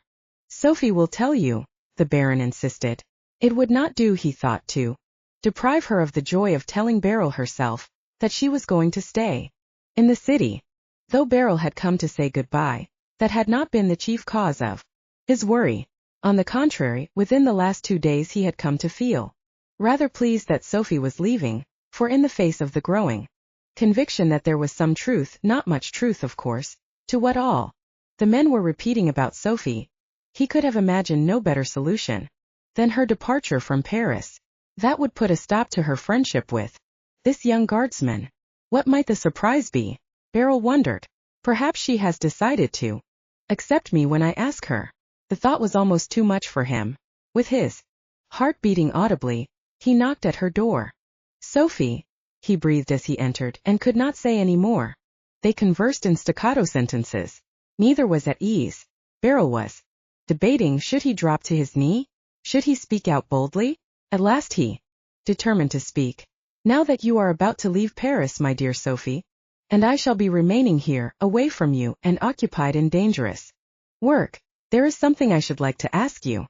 Sophie will tell you, the Baron insisted. It would not do, he thought, to deprive her of the joy of telling Beryl herself that she was going to stay in the city. Though Beryl had come to say goodbye, that had not been the chief cause of his worry. On the contrary, within the last 2 days he had come to feel rather pleased that Sophie was leaving, for in the face of the growing conviction that there was some truth, not much truth of course, to what all the men were repeating about Sophie, he could have imagined no better solution than her departure from Paris. That would put a stop to her friendship with this young guardsman. What might the surprise be? Beryl wondered. Perhaps she has decided to accept me when I ask her. The thought was almost too much for him. With his heart beating audibly, he knocked at her door. Sophie, he breathed as he entered, and could not say any more. They conversed in staccato sentences. Neither was at ease. Beryl was debating, should he drop to his knee? Should he speak out boldly? At last he determined to speak. Now that you are about to leave Paris, my dear Sophie, and I shall be remaining here, away from you, and occupied in dangerous work, there is something I should like to ask you.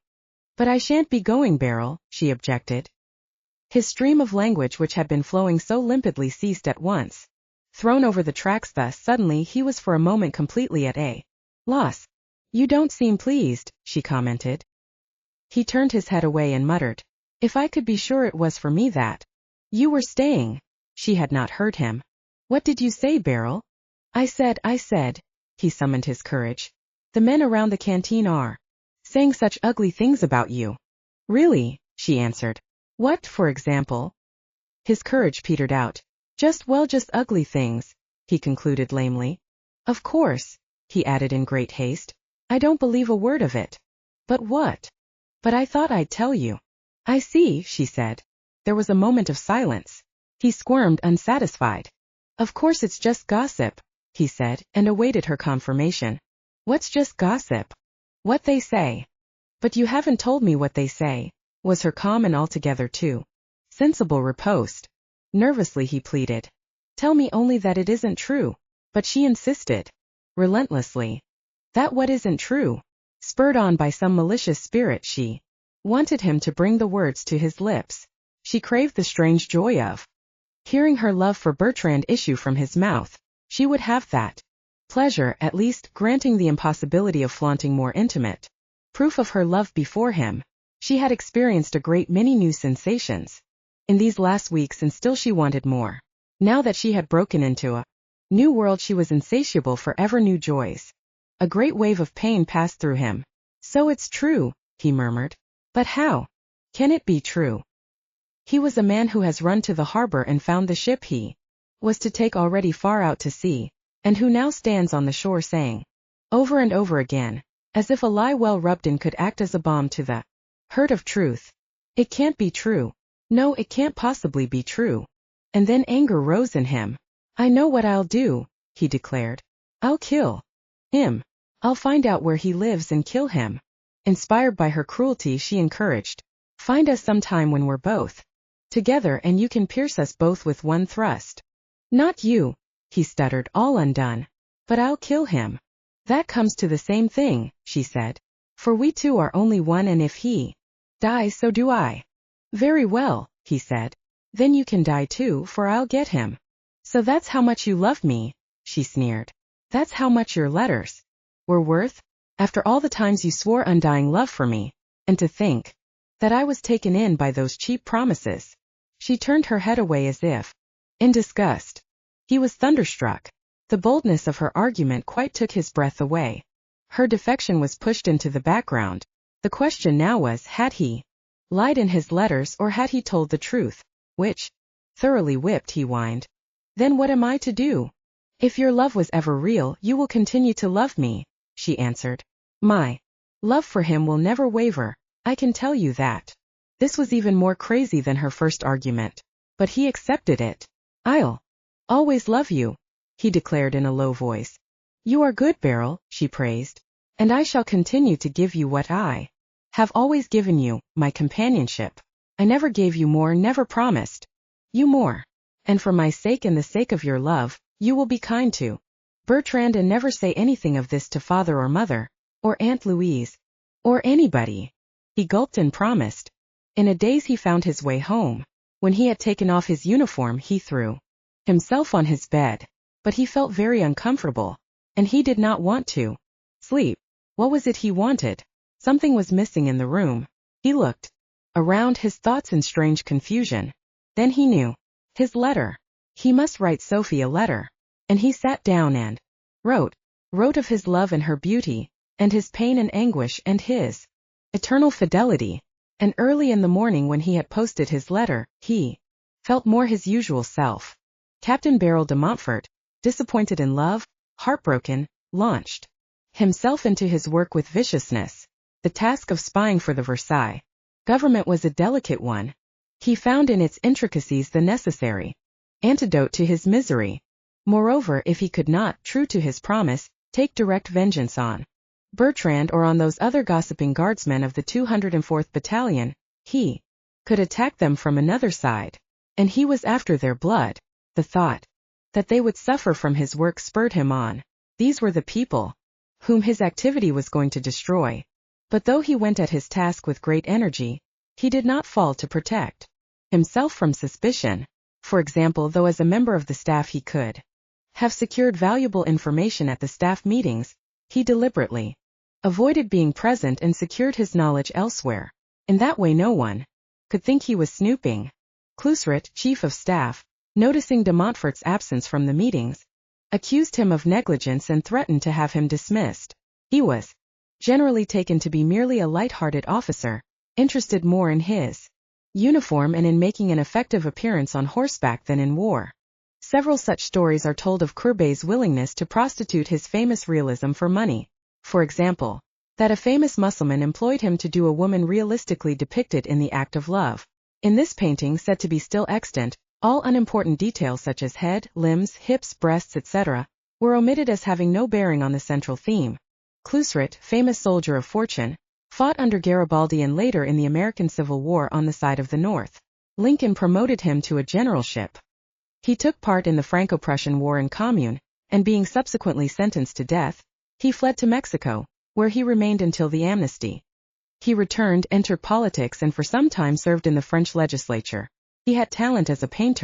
But I shan't be going, Beryl, she objected. His stream of language, which had been flowing so limpidly, ceased at once. Thrown over the tracks thus suddenly, he was for a moment completely at a loss. You don't seem pleased, she commented. He turned his head away and muttered, if I could be sure it was for me that you were staying. She had not heard him. What did you say, Beryl? I said, he summoned his courage. The men around the canteen are saying such ugly things about you. Really, she answered. What, for example? His courage petered out. Just ugly things, he concluded lamely. Of course, he added in great haste. I don't believe a word of it. But what? But I thought I'd tell you. I see, she said. There was a moment of silence. He squirmed, unsatisfied. Of course it's just gossip, he said, and awaited her confirmation. What's just gossip? What they say. But you haven't told me what they say, was her calm and altogether too sensible riposte. Nervously he pleaded. Tell me only that it isn't true. But she insisted, relentlessly. That what isn't true? Spurred on by some malicious spirit, she wanted him to bring the words to his lips. She craved the strange joy of hearing her love for Bertrand issue from his mouth. She would have that pleasure, at least, granting the impossibility of flaunting more intimate proof of her love before him. She had experienced a great many new sensations in these last weeks, and still she wanted more. Now that she had broken into a new world, she was insatiable for ever new joys. A great wave of pain passed through him. So it's true, he murmured. But how can it be true? He was a man who has run to the harbor and found the ship he was to take already far out to sea, and who now stands on the shore saying, over and over again, as if a lie well rubbed in could act as a balm to the hurt of truth. It can't be true. No, it can't possibly be true. And then anger rose in him. I know what I'll do, he declared. I'll kill him. I'll find out where he lives and kill him. Inspired by her cruelty, she encouraged. Find us some time when we're both together, and you can pierce us both with one thrust. Not you, he stuttered, all undone. But I'll kill him. That comes to the same thing, she said. For we two are only one, and if he dies, so do I. Very well, he said. Then you can die too, for I'll get him. So that's how much you love me, she sneered. That's how much your letters were worth? After all the times you swore undying love for me, and to think that I was taken in by those cheap promises. She turned her head away as if in disgust. He was thunderstruck. The boldness of her argument quite took his breath away. Her defection was pushed into the background. The question now was, had he lied in his letters or had he told the truth? Which? Thoroughly whipped, he whined. Then what am I to do? If your love was ever real, you will continue to love me, she answered. My love for him will never waver, I can tell you that. This was even more crazy than her first argument. But he accepted it. I'll always love you, he declared in a low voice. You are good, Beryl, she praised. And I shall continue to give you what I have always given you, my companionship. I never gave you more, never promised you more. And for my sake and the sake of your love, you will be kind to Bertrand and never say anything of this to father or mother, or Aunt Louise, or anybody. He gulped and promised. In a daze he found his way home. When he had taken off his uniform, he threw himself on his bed. But he felt very uncomfortable, and he did not want to sleep. What was it he wanted? Something was missing in the room. He looked around, his thoughts in strange confusion. Then he knew. His letter. He must write Sophie a letter. And he sat down and wrote of his love and her beauty, and his pain and anguish and his eternal fidelity. And early in the morning when he had posted his letter, he felt more his usual self. Captain Beryl de Montfort, disappointed in love, heartbroken, launched himself into his work with viciousness. The task of spying for the Versailles government was a delicate one. He found in its intricacies the necessary antidote to his misery. Moreover, if he could not, true to his promise, take direct vengeance on Bertrand or on those other gossiping guardsmen of the 204th Battalion, he could attack them from another side. And he was after their blood. The thought that they would suffer from his work spurred him on. These were the people whom his activity was going to destroy. But though he went at his task with great energy, he did not fall to protect himself from suspicion. For example, though as a member of the staff he could have secured valuable information at the staff meetings, he deliberately avoided being present and secured his knowledge elsewhere. In that way no one could think he was snooping. Cluseret, chief of staff, noticing de Montfort's absence from the meetings, accused him of negligence and threatened to have him dismissed. He was generally taken to be merely a light-hearted officer, interested more in his uniform and in making an effective appearance on horseback than in war. Several such stories are told of Courbet's willingness to prostitute his famous realism for money. For example, that a famous Mussulman employed him to do a woman realistically depicted in the act of love. In this painting, said to be still extant, all unimportant details such as head, limbs, hips, breasts, etc., were omitted as having no bearing on the central theme. Cluseret, famous soldier of fortune, fought under Garibaldi and later in the American Civil War on the side of the North. Lincoln promoted him to a generalship. He took part in the Franco-Prussian War and Commune, and being subsequently sentenced to death, he fled to Mexico, where he remained until the amnesty. He returned, entered politics and for some time served in the French legislature. He had talent as a painter.